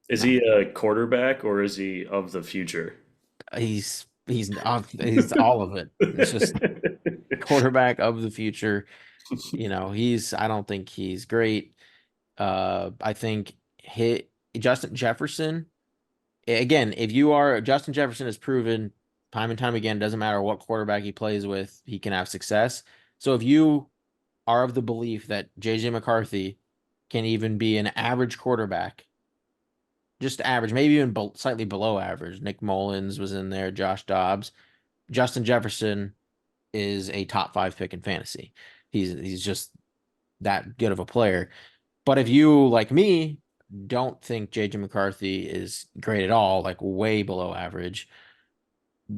[SPEAKER 3] Is he a quarterback or is he of the future?
[SPEAKER 1] He's all of it. It's just quarterback of the future. I don't think he's great. I think Justin Jefferson. Again, Justin Jefferson has proven time and time again, doesn't matter what quarterback he plays with, he can have success. So if you are of the belief that JJ McCarthy can even be an average quarterback, just average, maybe even slightly below average. Nick Mullins was in there, Josh Dobbs. Justin Jefferson is a top 5 pick in fantasy. He's just that good of a player. But if you, like me, don't think JJ McCarthy is great at all, like way below average,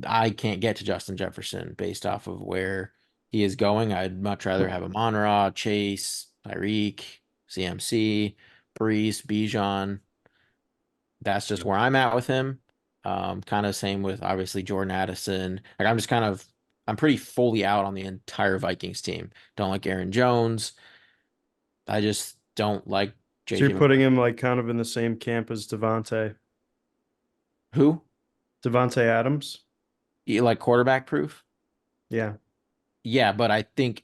[SPEAKER 1] I can't get to Justin Jefferson based off of where he is going. I'd much rather have Amon-Ra, Chase, Tyreek, CMC, Brees, Bijan. That's just where I'm at with him. Kind of same with obviously Jordan Addison. Like I'm pretty fully out on the entire Vikings team. Don't like Aaron Jones. I just don't like
[SPEAKER 2] So
[SPEAKER 1] JJ.
[SPEAKER 2] you're putting him like kind of in the same camp as Devontae
[SPEAKER 1] Who?
[SPEAKER 2] Adams.
[SPEAKER 1] You like quarterback proof?
[SPEAKER 2] Yeah.
[SPEAKER 1] Yeah, but I think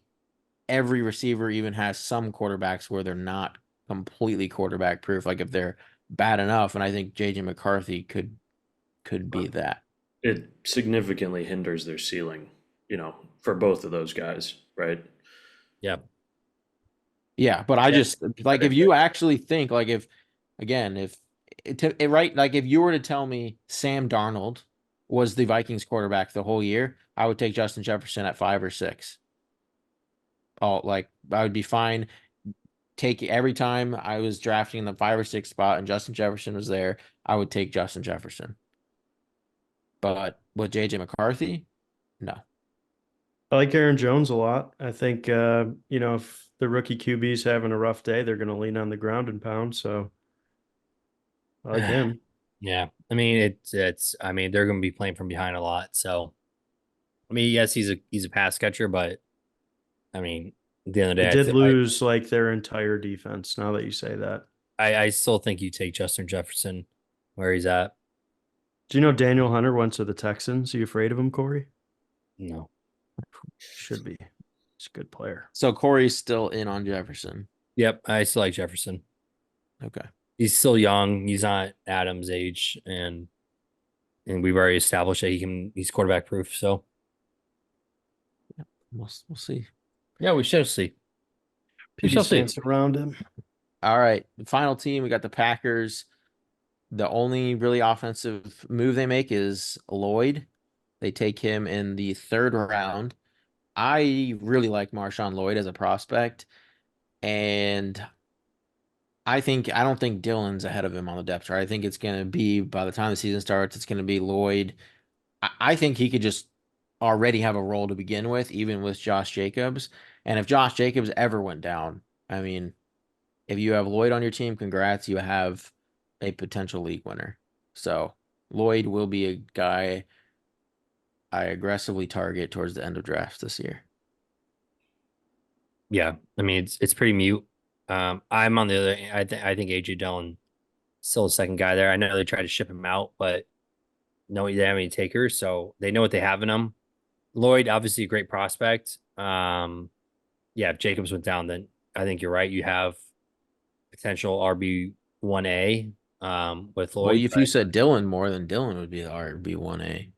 [SPEAKER 1] every receiver even has some quarterbacks where they're not completely quarterback proof. Like if they're bad enough, and I think JJ McCarthy could be that.
[SPEAKER 3] It significantly hinders their ceiling, for both of those guys, right?
[SPEAKER 4] Yeah.
[SPEAKER 1] Yeah, but I just like if you actually think like if you were to tell me Sam Darnold was the Vikings quarterback the whole year, I would take Justin Jefferson at 5 or 6. I would be fine. Take every time I was drafting in the 5 or 6 spot and Justin Jefferson was there, I would take Justin Jefferson. But with JJ McCarthy, no.
[SPEAKER 2] I like Aaron Jones a lot. I think if the rookie QB's having a rough day, they're going to lean on the ground and pound. So I like him.
[SPEAKER 4] Yeah. I mean, I mean, they're going to be playing from behind a lot. So, I mean, yes, he's a pass catcher, but I mean, at the end of the day,
[SPEAKER 2] They did lose like their entire defense. Now that you say that,
[SPEAKER 4] I still think you take Justin Jefferson where he's at.
[SPEAKER 2] do you know Daniel Hunter went to the Texans? Are you afraid of him, Corey?
[SPEAKER 4] No.
[SPEAKER 2] Should be. He's a good player.
[SPEAKER 1] So Corey's still in on Jefferson.
[SPEAKER 4] Yep, I still like Jefferson.
[SPEAKER 1] Okay.
[SPEAKER 4] He's still young. He's not Adam's age, and we've already established that he's quarterback proof. So
[SPEAKER 1] We'll see.
[SPEAKER 4] yeah, we shall see. We
[SPEAKER 2] Petey
[SPEAKER 4] shall see.
[SPEAKER 2] stance around him.
[SPEAKER 1] All right. The final team, we got the Packers. The only really offensive move they make is Lloyd. They take him in the 3rd round. I really like Marshawn Lloyd as a prospect, and I don't think Dylan's ahead of him on the depth chart. I think it's going to be, by the time the season starts, it's going to be Lloyd. I think he could just already have a role to begin with, even with Josh Jacobs. And if Josh Jacobs ever went down, I mean, if you have Lloyd on your team, congrats, you have a potential league winner. So Lloyd will be a guy I aggressively target towards the end of drafts this year.
[SPEAKER 4] Yeah, I mean it's pretty mute. I'm on the other. I think AJ Dillon still a second guy there. I know they tried to ship him out, but no, they didn't have any takers, so they know what they have in him. Lloyd, obviously a great prospect. Yeah, if Jacobs went down, then I think you're right. You have potential RB1A with
[SPEAKER 1] Well,
[SPEAKER 4] Lloyd.
[SPEAKER 1] if you said Dylan more, then Dylan would be the RB1A.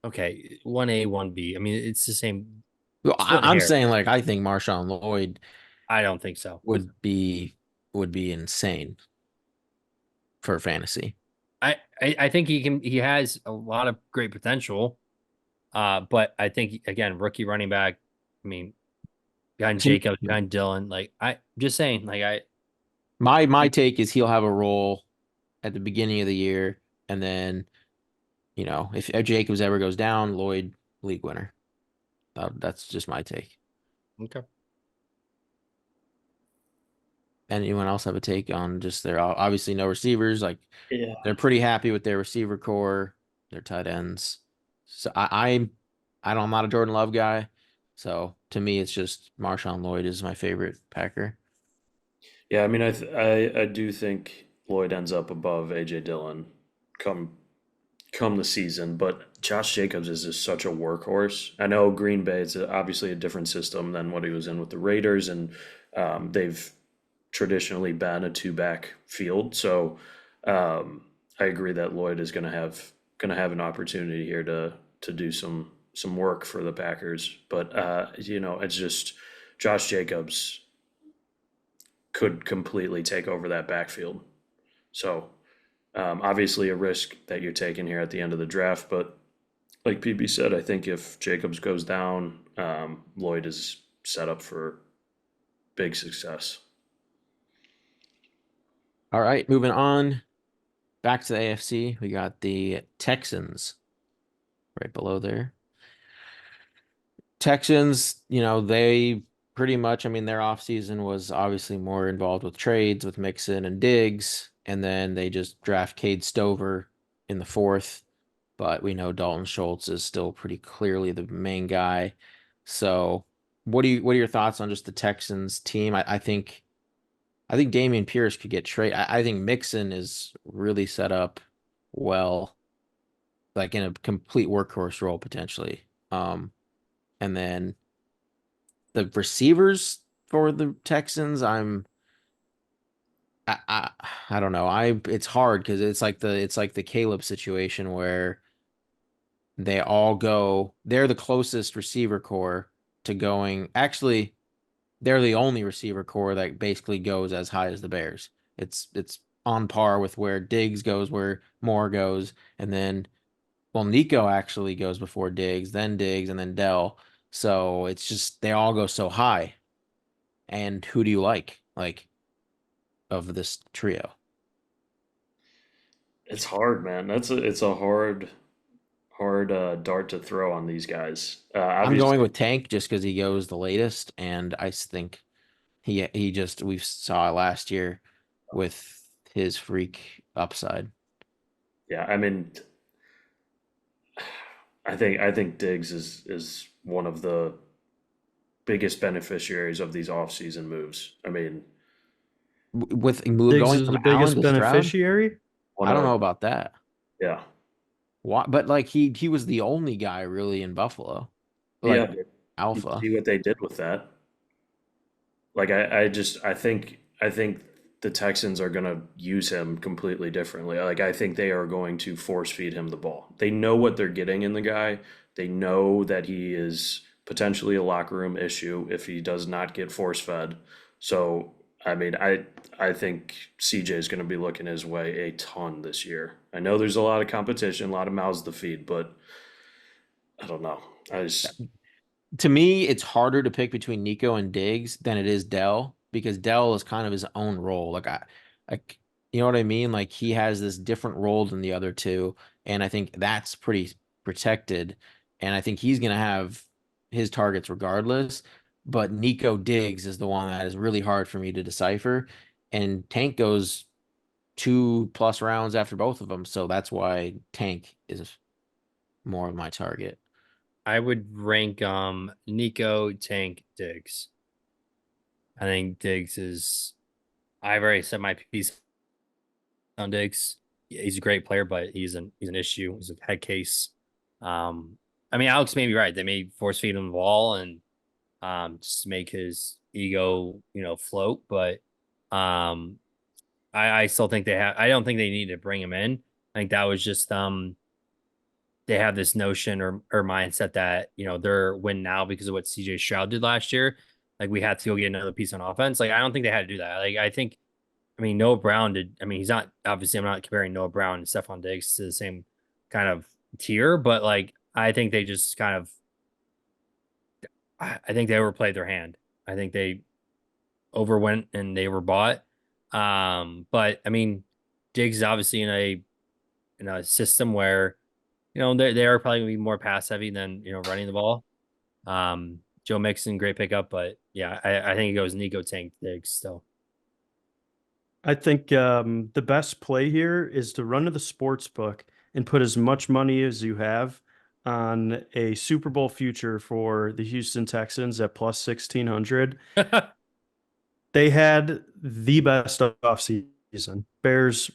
[SPEAKER 4] Okay, 1A, 1B. I mean, it's the same.
[SPEAKER 1] Well,
[SPEAKER 4] Splitting
[SPEAKER 1] I'm
[SPEAKER 4] hairs.
[SPEAKER 1] saying like I think Marshawn Lloyd
[SPEAKER 4] I don't think so.
[SPEAKER 1] would be insane for fantasy.
[SPEAKER 4] I think he has a lot of great potential. But I think again, rookie running back. I mean, behind Jacobs, behind Dylan. Like I just saying,
[SPEAKER 1] My take is he'll have a role at the beginning of the year, and then if Jacobs ever goes down, Lloyd league winner. That's just my take.
[SPEAKER 4] okay.
[SPEAKER 1] Anyone else have a take on just their obviously no receivers? Like
[SPEAKER 3] Yeah.
[SPEAKER 1] they're pretty happy with their receiver core, their tight ends. So I'm not a Jordan Love guy. So to me, it's just Marshawn Lloyd is my favorite Packer.
[SPEAKER 3] Yeah, I mean, I do think Lloyd ends up above AJ Dillon come the season, but Josh Jacobs is just such a workhorse. I know Green Bay is obviously a different system than what he was in with the Raiders, and they've traditionally been a two-back field. So I agree that Lloyd is going to have an opportunity here to do some work for the Packers. But it's just Josh Jacobs could completely take over that backfield. So obviously a risk that you're taking here at the end of the draft, but like PB said, I think if Jacobs goes down, Lloyd is set up for big success.
[SPEAKER 1] All right, moving on. Back to the AFC, we got the Texans right below there. Texans, they pretty much, I mean, their offseason was obviously more involved with trades with Mixon and Diggs, and then they just draft Cade Stover in the 4th. But we know Dalton Schultz is still pretty clearly the main guy. So what are your thoughts on just the Texans team? I think Dameon Pierce could get traded. I think Mixon is really set up well, like in a complete workhorse role potentially. And then the receivers for the Texans, I don't know. It's hard because it's like the Caleb situation where they're the closest receiver core to going. Actually, they're the only receiver core that basically goes as high as the Bears. It's on par with where Diggs goes, where Moore goes, and then Nico actually goes before Diggs, and then Dell. So it's just they all go so high. And who do you like of this trio?
[SPEAKER 3] It's hard, man. It's a hard dart to throw on these guys.
[SPEAKER 1] I'm going with Tank just because he goes the latest, and I think we saw it last year with his freak upside.
[SPEAKER 3] Yeah, I mean, I think Diggs is one of the biggest beneficiaries of these offseason moves. I mean,
[SPEAKER 1] With
[SPEAKER 2] Diggs
[SPEAKER 1] going
[SPEAKER 2] is
[SPEAKER 1] from
[SPEAKER 2] the biggest
[SPEAKER 1] Allen to Stroud,
[SPEAKER 2] beneficiary.
[SPEAKER 1] I don't know about that.
[SPEAKER 3] Yeah,
[SPEAKER 1] Why? But like he was the only guy really in Buffalo,
[SPEAKER 3] yeah.
[SPEAKER 1] like
[SPEAKER 3] But you
[SPEAKER 1] alpha.
[SPEAKER 3] see what they did with that. Like I think the Texans are going to use him completely differently. Like I think they are going to force feed him the ball. They know what they're getting in the guy. They know that he is potentially a locker room issue if he does not get force fed. So I mean, I think CJ is going to be looking his way a ton this year. I know there's a lot of competition, a lot of mouths to feed, but I don't know. I just
[SPEAKER 1] To me, it's harder to pick between Nico and Diggs than it is Dell because Dell is kind of his own role. Like, you know what I mean? Like he has this different role than the other two, and I think that's pretty protected. And I think he's gonna have his targets regardless. But Nico Diggs is the one that is really hard for me to decipher. And Tank goes 2+ rounds after both of them, so that's why Tank is more of my target.
[SPEAKER 4] I would rank Nico, Tank, Diggs. I think Diggs is. I've already said my piece on Diggs. He's a great player, but he's an issue. He's a head case. I mean, Alex may be right. They may force feed him the ball and just make his ego, float. But I still think they have. I don't think they need to bring him in. I think that was just they have this notion or mindset that they're win now because of what CJ Stroud did last year. Like we had to go get another piece on offense. Like I don't think they had to do that. Like I mean Noah Brown did. I mean he's not obviously I'm not comparing Noah Brown and Stephon Diggs to the same kind of tier, but like I think they just kind of I think they overplayed their hand. I think they overwent and they were bought. But I mean Diggs is obviously in a system where they are probably gonna be more pass heavy than running the ball. Joe Mixon, great pickup, but yeah, I think it goes Nico Tank Diggs still.
[SPEAKER 2] I think the best play here is to run to the sports book and put as much money as you have on a Super Bowl future for the Houston Texans at plus 1,600. They had the best offseason. Bears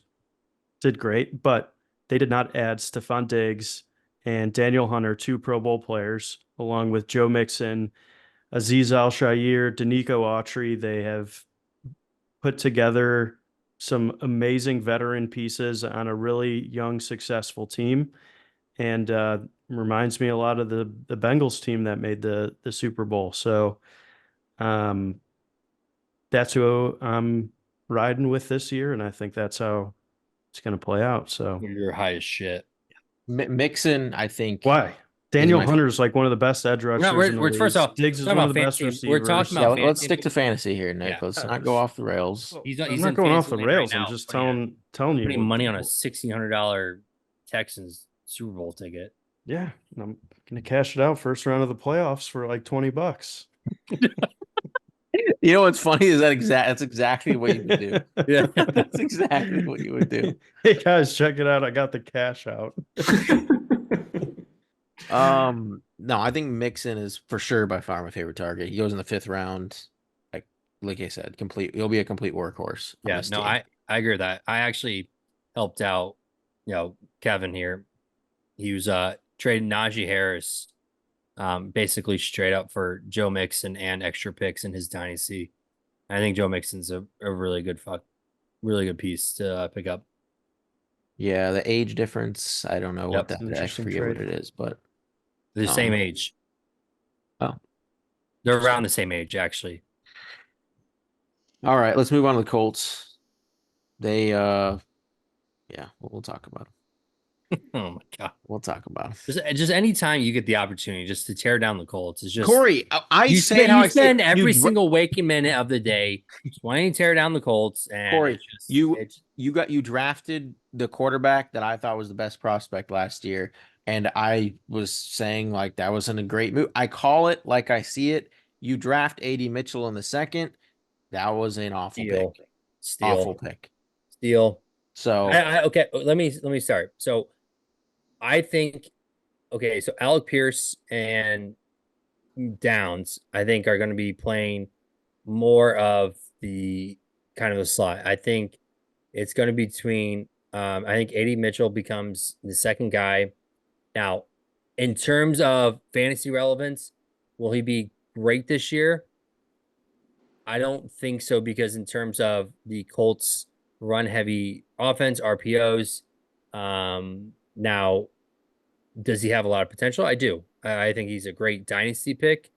[SPEAKER 2] did great, but they did not add Stephon Diggs and Daniel Hunter, 2 Pro Bowl players, along with Joe Mixon, Aziz Al-Shaair, Danico Autry. They have put together some amazing veteran pieces on a really young, successful team. And reminds me a lot of the Bengals team that made the Super Bowl. So that's who I'm riding with this year, and I think that's how it's going to play out. So
[SPEAKER 4] You're high as shit.
[SPEAKER 1] Mixon, I think.
[SPEAKER 2] why? Daniel
[SPEAKER 1] my-
[SPEAKER 2] Hunter is like one of the best edge rushers in the
[SPEAKER 4] we're
[SPEAKER 2] league.
[SPEAKER 4] first off,
[SPEAKER 2] Diggs is
[SPEAKER 4] talking
[SPEAKER 2] one of the
[SPEAKER 4] about
[SPEAKER 2] best
[SPEAKER 4] fantasy. We're
[SPEAKER 2] receivers.
[SPEAKER 4] talking
[SPEAKER 1] Yeah,
[SPEAKER 4] about
[SPEAKER 1] let's
[SPEAKER 4] fantasy.
[SPEAKER 1] stick to fantasy here, Nick.
[SPEAKER 4] Yeah.
[SPEAKER 1] Let's not go off the rails.
[SPEAKER 4] He's
[SPEAKER 2] I'm
[SPEAKER 4] in
[SPEAKER 2] not going off
[SPEAKER 4] fantasy
[SPEAKER 2] the
[SPEAKER 4] land right
[SPEAKER 2] rails.
[SPEAKER 4] now,
[SPEAKER 2] I'm just
[SPEAKER 4] putting
[SPEAKER 2] telling you.
[SPEAKER 4] putting
[SPEAKER 2] what-
[SPEAKER 4] money on a $1,600 Texans Super Bowl ticket.
[SPEAKER 2] Yeah, I'm going to cash it out first round of the playoffs for like $20.
[SPEAKER 1] You know what's funny is that's exactly what you would do.
[SPEAKER 4] Yeah.
[SPEAKER 1] That's exactly what you would do.
[SPEAKER 2] Hey guys, check it out. I got the cash out.
[SPEAKER 1] No, I think Mixon is for sure by far my favorite target. He goes in the 5th round. Like I said, he'll be a complete workhorse. on
[SPEAKER 4] Yeah,
[SPEAKER 1] this
[SPEAKER 4] no,
[SPEAKER 1] team.
[SPEAKER 4] I agree with that. I actually helped out, Kevin here. He was trading Najee Harris basically straight up for Joe Mixon and extra picks in his dynasty. I think Joe Mixon's a really good really good piece to pick up.
[SPEAKER 1] Yeah, the age difference, I don't know what
[SPEAKER 4] Yep.
[SPEAKER 1] that I
[SPEAKER 2] Interesting
[SPEAKER 1] forget what
[SPEAKER 2] trade.
[SPEAKER 1] it is, but
[SPEAKER 4] They're the same
[SPEAKER 1] Um,
[SPEAKER 4] age.
[SPEAKER 1] oh.
[SPEAKER 4] They're around the same age, actually.
[SPEAKER 1] all right, let's move on to the Colts. They yeah, we'll talk about them.
[SPEAKER 4] Oh my god!
[SPEAKER 1] We'll talk about them.
[SPEAKER 4] Just anytime you get the opportunity, just to tear down the Colts, it's just
[SPEAKER 1] Corey, I
[SPEAKER 4] you
[SPEAKER 1] say
[SPEAKER 4] spend,
[SPEAKER 1] how
[SPEAKER 4] you
[SPEAKER 1] I say
[SPEAKER 4] spend
[SPEAKER 1] it.
[SPEAKER 4] every
[SPEAKER 1] You
[SPEAKER 4] single waking minute of the day just wanting to tear down the Colts. And
[SPEAKER 1] Corey,
[SPEAKER 4] it's just,
[SPEAKER 1] you drafted the quarterback that I thought was the best prospect last year, and I was saying like that wasn't a great move. I call it like I see it. You draft AD Mitchell in the 2nd. That was an awful
[SPEAKER 4] Steal.
[SPEAKER 1] pick. Awful
[SPEAKER 4] Steal.
[SPEAKER 1] pick.
[SPEAKER 4] Steal.
[SPEAKER 1] So
[SPEAKER 4] Okay, let me start. So I think so Alec Pierce and Downs, I think, are going to be playing more of the kind of the slot. I think it's going to be between I think AD Mitchell becomes the second guy. Now, in terms of fantasy relevance, will he be great this year? I don't think so, because in terms of the Colts run heavy offense, RPOs, now does he have a lot of potential? I do. I think he's a great dynasty pick.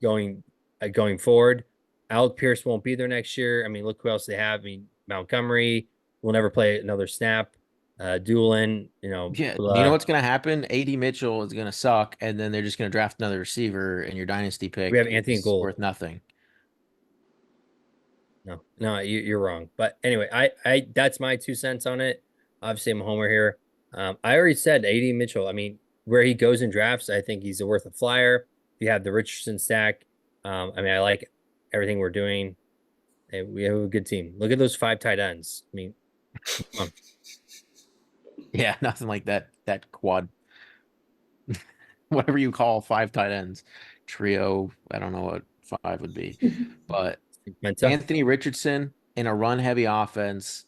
[SPEAKER 4] Going forward, Alec Pierce won't be there next year. I mean, look who else they have. I mean, Montgomery will never play another snap. Doolin,
[SPEAKER 1] Yeah, you know
[SPEAKER 4] Blah.
[SPEAKER 1] what's gonna happen? AD Mitchell is gonna suck, and then they're just gonna draft another receiver, and your dynasty
[SPEAKER 4] We have
[SPEAKER 1] pick
[SPEAKER 4] Anthony
[SPEAKER 1] is
[SPEAKER 4] Gould.
[SPEAKER 1] worth nothing.
[SPEAKER 4] No, you're wrong. But anyway, that's my 2 cents on it. Obviously, I'm a homer here. I already said AD Mitchell. I mean, where he goes in drafts, I think he's worth a flyer. You have the Richardson stack. I mean, I like everything we're doing. And we have a good team. Look at those 5 tight ends. I mean, come on.
[SPEAKER 1] Yeah, nothing like that. That quad, whatever you call 5 tight ends, trio. I don't know what 5 would be, but
[SPEAKER 4] Menta.
[SPEAKER 1] Anthony Richardson in a run-heavy offense.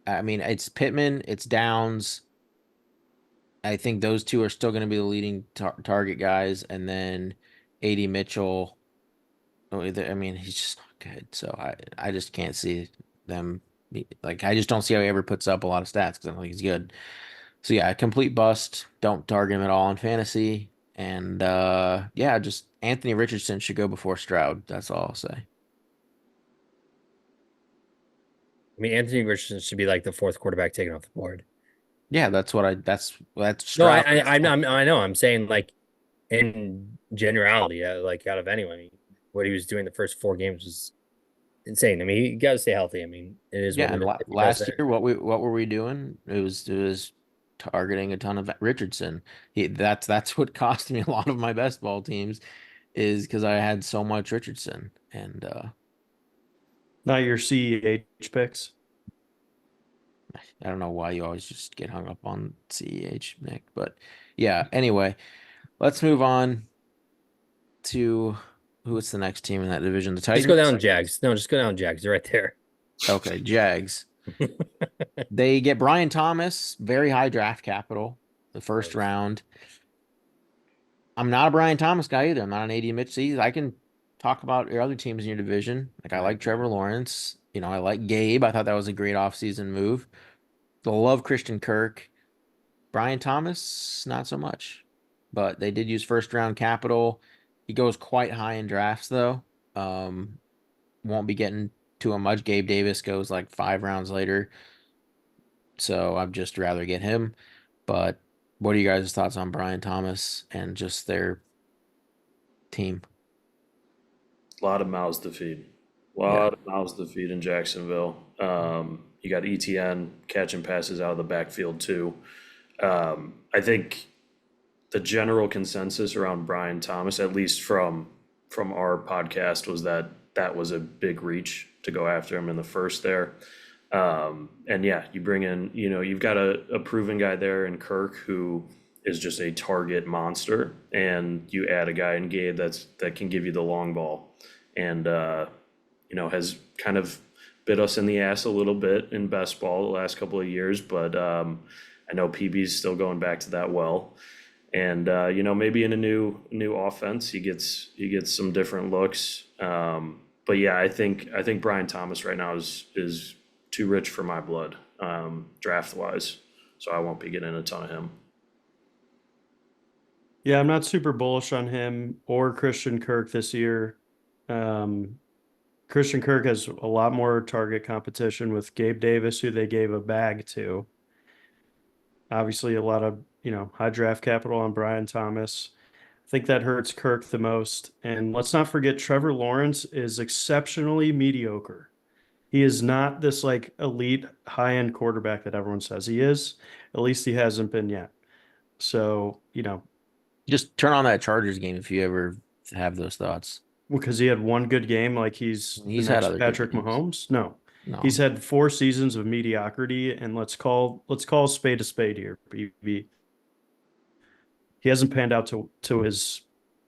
[SPEAKER 1] I mean, it's Pittman, it's Downs. I think those two are still going to be the leading target guys, and then AD Mitchell. I mean, he's just not good. So I just can't see them. Like, I just don't see how he ever puts up a lot of stats because I don't think he's good. So yeah, complete bust. Don't target him at all in fantasy. And yeah, just Anthony Richardson should go before Stroud. That's all I'll say.
[SPEAKER 4] I mean, Anthony Richardson should be like the 4th quarterback taken off the board.
[SPEAKER 1] Yeah, that's
[SPEAKER 4] No,
[SPEAKER 1] Stroud.
[SPEAKER 4] I know. I'm saying like in generality, like out of anyone, I mean, what he was doing the first 4 games was insane. I mean, you got to stay healthy. I mean, it is
[SPEAKER 1] Yeah,
[SPEAKER 4] what
[SPEAKER 1] and
[SPEAKER 4] it is. If he does
[SPEAKER 1] last
[SPEAKER 4] that-
[SPEAKER 1] year, what were we doing? It was targeting a ton of Richardson. That's what cost me a lot of my best ball teams, is because I had so much Richardson. And
[SPEAKER 2] Not your CEH picks.
[SPEAKER 1] I don't know why you always just get hung up on CEH, Nick. But yeah, anyway, let's move on to who's the next team in that division? The Titans.
[SPEAKER 4] Just go down Jags. No, just go down Jags. They're right there.
[SPEAKER 1] Okay, Jags. They get Brian Thomas, very high draft capital, the first
[SPEAKER 4] Right.
[SPEAKER 1] round. I'm not a Brian Thomas guy either. I'm not an AD Mitch. See, I can talk about your other teams in your division. Like, I like Trevor Lawrence. I like Gabe. I thought that was a great offseason move. I love Christian Kirk. Brian Thomas, not so much. But they did use first round capital. He goes quite high in drafts though. Won't be getting to him much. Gabe Davis goes like 5 rounds later. So I'd just rather get him. But what are you guys' thoughts on Brian Thomas and just their team?
[SPEAKER 3] A lot of mouths to feed. A lot of mouths to feed in Jacksonville. You got ETN catching passes out of the backfield too. I think the general consensus around Brian Thomas, at least from our podcast, was that that was a big reach to go after him in the first there. And yeah, you bring in, you've got a proven guy there in Kirk who is just a target monster, and you add a guy in Gabe that can give you the long ball, and has kind of bit us in the ass a little bit in best ball the last couple of years, but I know PB's still going back to that well. And maybe in a new offense, he gets some different looks. But yeah, I think Brian Thomas right now is too rich for my blood, draft wise. So I won't be getting a ton of him.
[SPEAKER 2] Yeah, I'm not super bullish on him or Christian Kirk this year. Christian Kirk has a lot more target competition with Gabe Davis, who they gave a bag to. Obviously, a lot of high draft capital on Brian Thomas. I think that hurts Kirk the most. And let's not forget, Trevor Lawrence is exceptionally mediocre. He is not this like elite high end quarterback that everyone says he is. At least he hasn't been yet. So,
[SPEAKER 1] Just turn on that Chargers game if you ever have those thoughts.
[SPEAKER 2] because he had one good game, like he's the
[SPEAKER 1] He's had
[SPEAKER 2] next
[SPEAKER 1] other good
[SPEAKER 2] Patrick
[SPEAKER 1] games.
[SPEAKER 2] Mahomes. No,
[SPEAKER 1] No,
[SPEAKER 2] he's had 4 seasons of mediocrity, and let's call a spade here. BB. He hasn't panned out to his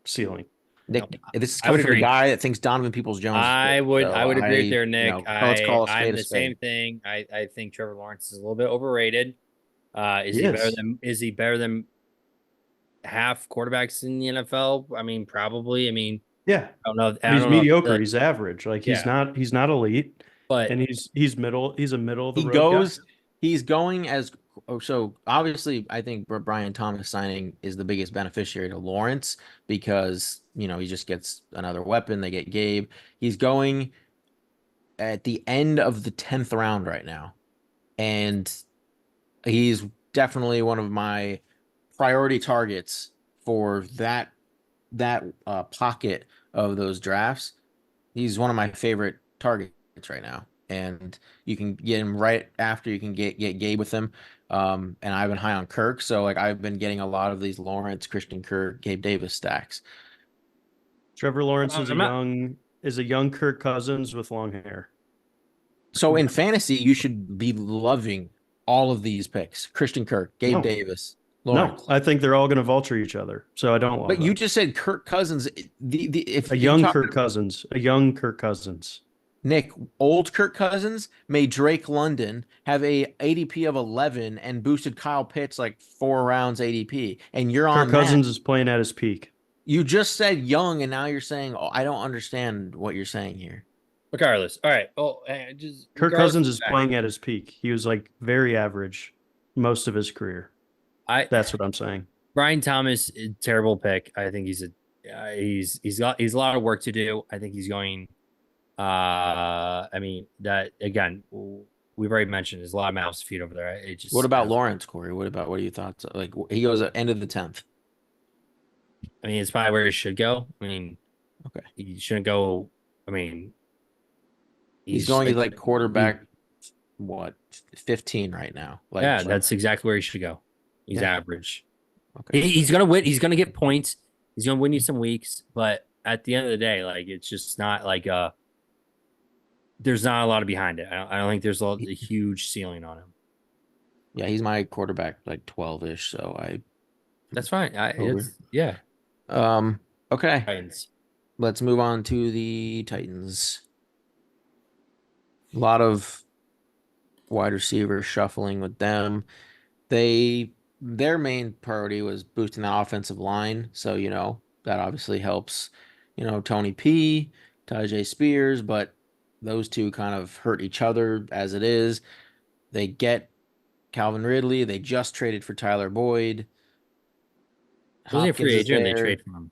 [SPEAKER 2] ceiling.
[SPEAKER 1] Nick, this is
[SPEAKER 4] I would
[SPEAKER 1] coming from a
[SPEAKER 4] agree.
[SPEAKER 1] guy that thinks Donovan Peoples-Jones. is
[SPEAKER 4] I
[SPEAKER 1] good,
[SPEAKER 4] would
[SPEAKER 1] so
[SPEAKER 4] I would agree with there, Nick.
[SPEAKER 1] let's call a
[SPEAKER 4] I'm
[SPEAKER 1] spade a
[SPEAKER 4] the
[SPEAKER 1] spade.
[SPEAKER 4] same thing. I think Trevor Lawrence is a little bit overrated. Is he better
[SPEAKER 2] Yes.
[SPEAKER 4] than half quarterbacks in the NFL? I mean, probably. I mean,
[SPEAKER 2] Yeah,
[SPEAKER 4] I don't know. I
[SPEAKER 2] he's
[SPEAKER 4] don't know if
[SPEAKER 2] mediocre.
[SPEAKER 4] the-
[SPEAKER 2] He's average. Like he's
[SPEAKER 4] Yeah.
[SPEAKER 2] not elite,
[SPEAKER 4] but
[SPEAKER 2] and he's middle. He's a middle of the
[SPEAKER 1] He
[SPEAKER 2] road
[SPEAKER 1] goes.
[SPEAKER 2] guy.
[SPEAKER 1] He's going as so obviously. I think Brian Thomas signing is the biggest beneficiary to Lawrence because he just gets another weapon. They get Gabe. He's going at the end of the 10th round right now, and He's definitely one of my priority targets for that pocket of those drafts. He's one of my favorite targets right now, and you can get him right after you can get Gabe with him. And I've been high on Kirk, so like I've been getting a lot of these Lawrence, Christian Kirk, Gabe Davis stacks.
[SPEAKER 2] Trevor Lawrence is
[SPEAKER 4] I'm not.
[SPEAKER 2] a young Kirk Cousins with long hair.
[SPEAKER 1] So in fantasy, you should be loving all of these picks: Christian Kirk, Gabe
[SPEAKER 2] No.
[SPEAKER 1] Davis,
[SPEAKER 2] No,
[SPEAKER 1] Lawrence.
[SPEAKER 2] I think they're all going to vulture each other, so I don't love
[SPEAKER 1] But you
[SPEAKER 2] them.
[SPEAKER 1] just said Kirk Cousins. The if
[SPEAKER 2] A
[SPEAKER 1] you
[SPEAKER 2] young
[SPEAKER 1] talk
[SPEAKER 2] Kirk Cousins, a young Kirk Cousins.
[SPEAKER 1] Nick, old Kirk Cousins made Drake London have a ADP of 11 and boosted Kyle Pitts like 4 rounds ADP, and you're
[SPEAKER 2] Kirk
[SPEAKER 1] on
[SPEAKER 2] Cousins
[SPEAKER 1] that.
[SPEAKER 2] is playing at his peak.
[SPEAKER 1] You just said young, and now you're saying, "Oh, I don't understand what you're saying here."
[SPEAKER 4] Regardless, all right. Oh, just
[SPEAKER 2] Kirk
[SPEAKER 4] regardless
[SPEAKER 2] Cousins
[SPEAKER 4] of
[SPEAKER 2] is
[SPEAKER 4] the fact,
[SPEAKER 2] playing at his peak. He was like very average most of his career.
[SPEAKER 4] I
[SPEAKER 2] That's what I'm saying.
[SPEAKER 4] Brian Thomas, terrible pick. I think he's a lot of work to do. I think he's going. I mean that again. We've already mentioned there's a lot of mouths to feed over there. It
[SPEAKER 1] What
[SPEAKER 4] just.
[SPEAKER 1] about Lawrence, Corey? What are your thoughts? Like he goes at end of the 10th.
[SPEAKER 4] I mean, it's probably where he should go. I mean,
[SPEAKER 1] Okay,
[SPEAKER 4] he shouldn't go. I mean,
[SPEAKER 1] he's
[SPEAKER 4] he's
[SPEAKER 1] going
[SPEAKER 4] like,
[SPEAKER 1] like quarterback. What 15 right now? Like
[SPEAKER 4] yeah, that's exactly where he should go. He's
[SPEAKER 1] Yeah.
[SPEAKER 4] average.
[SPEAKER 1] okay.
[SPEAKER 4] He's gonna win. He's gonna get points. He's gonna win you some weeks, but at the end of the day, like it's just not like there's not a lot of behind it. I don't think there's a huge ceiling on him.
[SPEAKER 1] Yeah, he's my quarterback like 12-ish. So I
[SPEAKER 4] That's fine.
[SPEAKER 1] over.
[SPEAKER 4] Yeah.
[SPEAKER 1] Okay.
[SPEAKER 4] Titans.
[SPEAKER 1] Let's move on to the Titans. A lot of wide receiver shuffling with them. Their main priority was boosting the offensive line. So, that obviously helps, Tony P, Tajay Spears, but those two kind of hurt each other as it is. They get Calvin Ridley. They just traded for Tyler Boyd.
[SPEAKER 4] Was he a
[SPEAKER 1] Hopkins
[SPEAKER 4] free
[SPEAKER 1] is
[SPEAKER 4] agent and they
[SPEAKER 1] there.
[SPEAKER 4] trade for him?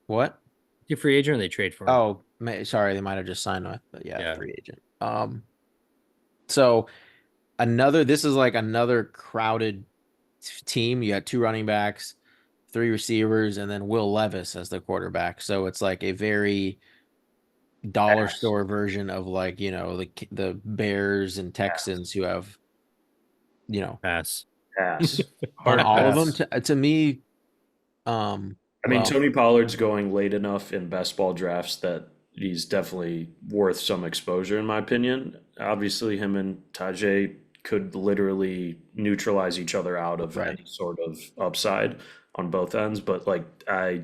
[SPEAKER 1] What?
[SPEAKER 4] Was he a free agent and they trade for him?
[SPEAKER 1] Oh, sorry, they might have just signed with, but yeah,
[SPEAKER 4] Yeah.
[SPEAKER 1] free agent. So this is like another crowded team. You got two running backs, three receivers, and then Will Levis as the quarterback. So it's like a very dollar store version of like, the Bears and Texans who have,
[SPEAKER 4] Pass.
[SPEAKER 3] Pass.
[SPEAKER 1] on
[SPEAKER 3] Hard
[SPEAKER 1] all of
[SPEAKER 3] pass.
[SPEAKER 1] them. To me,
[SPEAKER 3] I mean, Tony Pollard's going late enough in best ball drafts that he's definitely worth some exposure, in my opinion. Obviously, him and Tajay could literally neutralize each other out of
[SPEAKER 1] Right.
[SPEAKER 3] any sort of upside on both ends. But like, I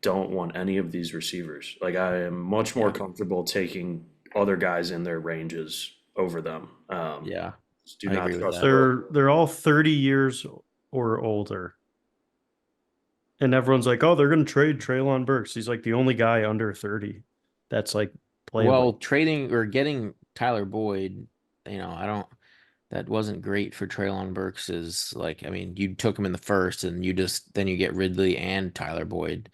[SPEAKER 3] don't want any of these receivers. Like, I am much more comfortable taking other guys in their ranges over them.
[SPEAKER 1] Yeah,
[SPEAKER 3] Just do
[SPEAKER 1] I
[SPEAKER 3] not
[SPEAKER 1] agree with
[SPEAKER 3] trust
[SPEAKER 1] that.
[SPEAKER 2] They're all 30 years or older. And everyone's like, "Oh, they're going to trade Traylon Burks." He's like the only guy under 30 that's like playable.
[SPEAKER 1] Well, trading or getting Tyler Boyd, that wasn't great for Traylon Burks. Is like, I mean, you took him in the first, and then you get Ridley and Tyler Boyd.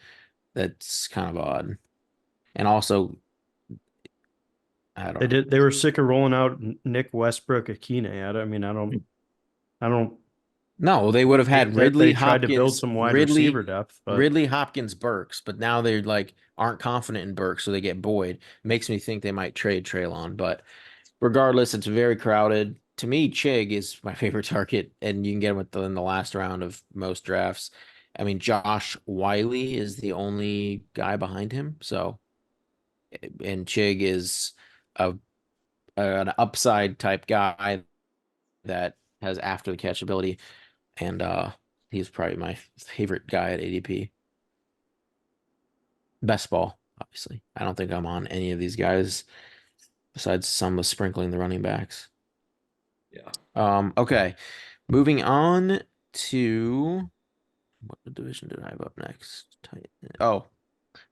[SPEAKER 1] That's kind of odd. And also, I don't know.
[SPEAKER 2] They were sick of rolling out Nick Westbrook Akine. I don't
[SPEAKER 1] No, they would have
[SPEAKER 2] hate
[SPEAKER 1] had
[SPEAKER 2] that
[SPEAKER 1] Ridley,
[SPEAKER 2] they tried to build
[SPEAKER 1] Hopkins,
[SPEAKER 2] some wide receiver depth, but
[SPEAKER 1] Ridley, Hopkins, Burks, but now they like aren't confident in Burks, so they get Boyd. Makes me think they might trade Traylon, but regardless, it's very crowded. To me, Chig is my favorite target, and you can get him in the last round of most drafts. I mean, Josh Wiley is the only guy behind him, so and Chig is an upside type guy that has after the catch ability, and he's probably my favorite guy at ADP. Best ball, obviously. I don't think I'm on any of these guys besides some of sprinkling the running backs.
[SPEAKER 3] Yeah.
[SPEAKER 1] Okay. Moving on to what division did I have up next? Oh,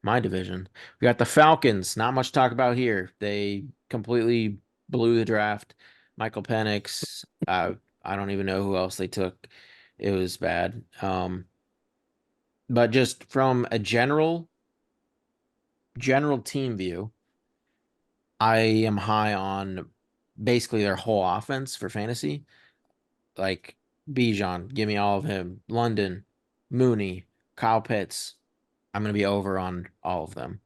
[SPEAKER 1] my division. We got the Falcons. Not much to talk about here. They completely blew the draft. Michael Penix. I don't even know who else they took. It was bad. But just from a general team view, I am high on basically their whole offense for fantasy. like Bijan, give me all of him. London, Mooney, Kyle Pitts. I'm gonna be over on all of them.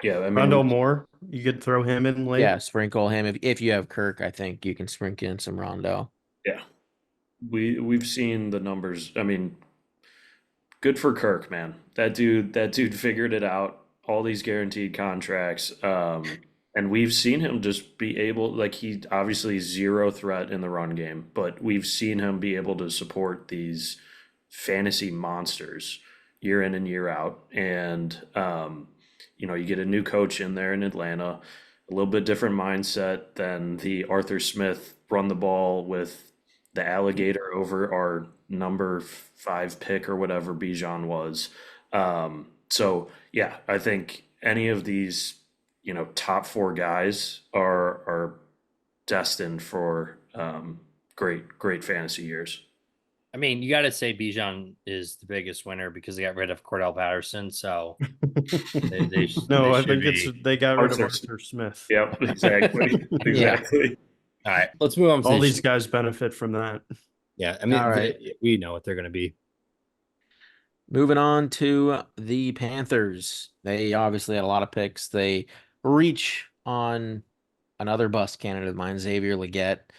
[SPEAKER 3] Yeah, I mean,
[SPEAKER 2] Rondell Moore, you could throw him in late.
[SPEAKER 1] Yeah, sprinkle him if you have Kirk. I think you can sprinkle in some Rondo.
[SPEAKER 3] yeah, we've seen the numbers. I mean, good for Kirk, man. That dude figured it out. All these guaranteed contracts, and we've seen him just be able, like, he obviously zero threat in the run game, but we've seen him be able to support these fantasy monsters year in and year out. And you get a new coach in there in Atlanta, a little bit different mindset than the Arthur Smith run the ball with the alligator over our number 5 pick or whatever Bijan was. So yeah, I think any of these, top 4 guys are destined for great fantasy years.
[SPEAKER 4] I mean, you got to say Bijan is the biggest winner because they got rid of Cordell Patterson. So
[SPEAKER 2] No, I
[SPEAKER 4] should
[SPEAKER 2] think it's
[SPEAKER 4] be.
[SPEAKER 2] they got rid of
[SPEAKER 3] Arthur-
[SPEAKER 2] Arthur Smith.
[SPEAKER 3] Yep, exactly, exactly.
[SPEAKER 4] All right, let's move on. To
[SPEAKER 2] All
[SPEAKER 4] the-
[SPEAKER 2] these guys benefit from that.
[SPEAKER 4] Yeah, I mean,
[SPEAKER 1] All right.
[SPEAKER 4] we know what they're going to be.
[SPEAKER 1] Moving on to the Panthers. They obviously had a lot of picks. They reach on another bust candidate of mine, Xavier Leggett.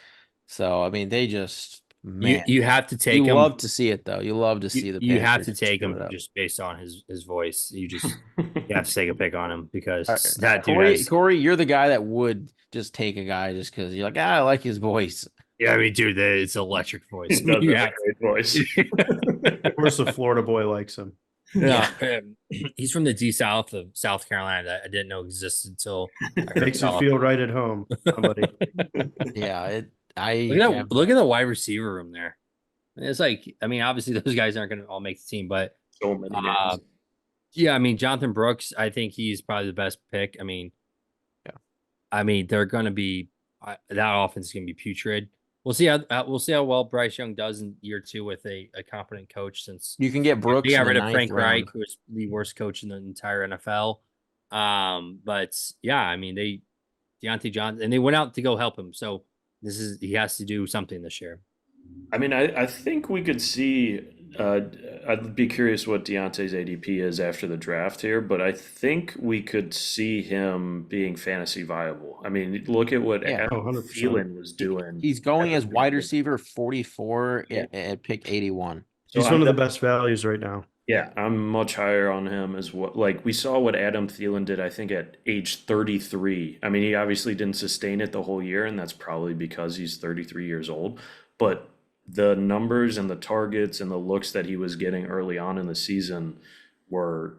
[SPEAKER 1] So I mean, they just man,
[SPEAKER 4] You have to take
[SPEAKER 1] you
[SPEAKER 4] him.
[SPEAKER 1] love to see it though. You love to see the
[SPEAKER 4] You have
[SPEAKER 1] Panthers
[SPEAKER 4] to take
[SPEAKER 1] screw
[SPEAKER 4] him
[SPEAKER 1] it up.
[SPEAKER 4] just based on his voice. You have to take a pick on him because
[SPEAKER 1] All right.
[SPEAKER 4] that dude
[SPEAKER 1] Corey,
[SPEAKER 4] has.
[SPEAKER 1] Corey, you're the guy that would just take a guy just because you're like, I like his voice.
[SPEAKER 4] Yeah, I mean, dude, it's electric voice.
[SPEAKER 3] He does
[SPEAKER 4] You
[SPEAKER 3] have
[SPEAKER 4] have
[SPEAKER 3] a great voice.
[SPEAKER 2] Of course, the Florida boy likes him.
[SPEAKER 4] Yeah, he's from the D South of South Carolina that I didn't know existed until
[SPEAKER 2] Makes you feel right at home, somebody.
[SPEAKER 1] Yeah,
[SPEAKER 4] Look at the wide receiver room there. It's like, I mean, obviously those guys aren't going to all make the team, but
[SPEAKER 3] So many names.
[SPEAKER 4] yeah, I mean, Jonathan Brooks, I think he's probably the best pick. I mean,
[SPEAKER 1] Yeah.
[SPEAKER 4] I mean, they're going to be that offense is going to be putrid. We'll see how well Bryce Young does in year 2 with a competent coach. Since
[SPEAKER 1] you can get Brooks.
[SPEAKER 4] they got
[SPEAKER 1] in the
[SPEAKER 4] rid of
[SPEAKER 1] ninth
[SPEAKER 4] Frank
[SPEAKER 1] round.
[SPEAKER 4] Reich, who was the worst coach in the entire NFL. But yeah, I mean, Deontay Johnson, and they went out to go help him. So he has to do something this year.
[SPEAKER 3] I mean, I think we could see. I'd be curious what Deontay's ADP is after the draft here, but I think we could see him being fantasy viable. I mean, look at what
[SPEAKER 1] Yeah.
[SPEAKER 3] Adam
[SPEAKER 2] 100%.
[SPEAKER 3] Thielen was doing.
[SPEAKER 1] He's going as
[SPEAKER 3] Every
[SPEAKER 1] wide
[SPEAKER 3] week.
[SPEAKER 1] receiver 44
[SPEAKER 3] Yeah.
[SPEAKER 1] at pick 81.
[SPEAKER 3] So
[SPEAKER 2] He's
[SPEAKER 3] I'm
[SPEAKER 2] one of the
[SPEAKER 3] def-
[SPEAKER 2] best values right now.
[SPEAKER 3] Yeah, I'm much higher on him as well. Like we saw what Adam Thielen did, I think at age 33. I mean, he obviously didn't sustain it the whole year, and that's probably because he's 33 years old. But the numbers and the targets and the looks that he was getting early on in the season were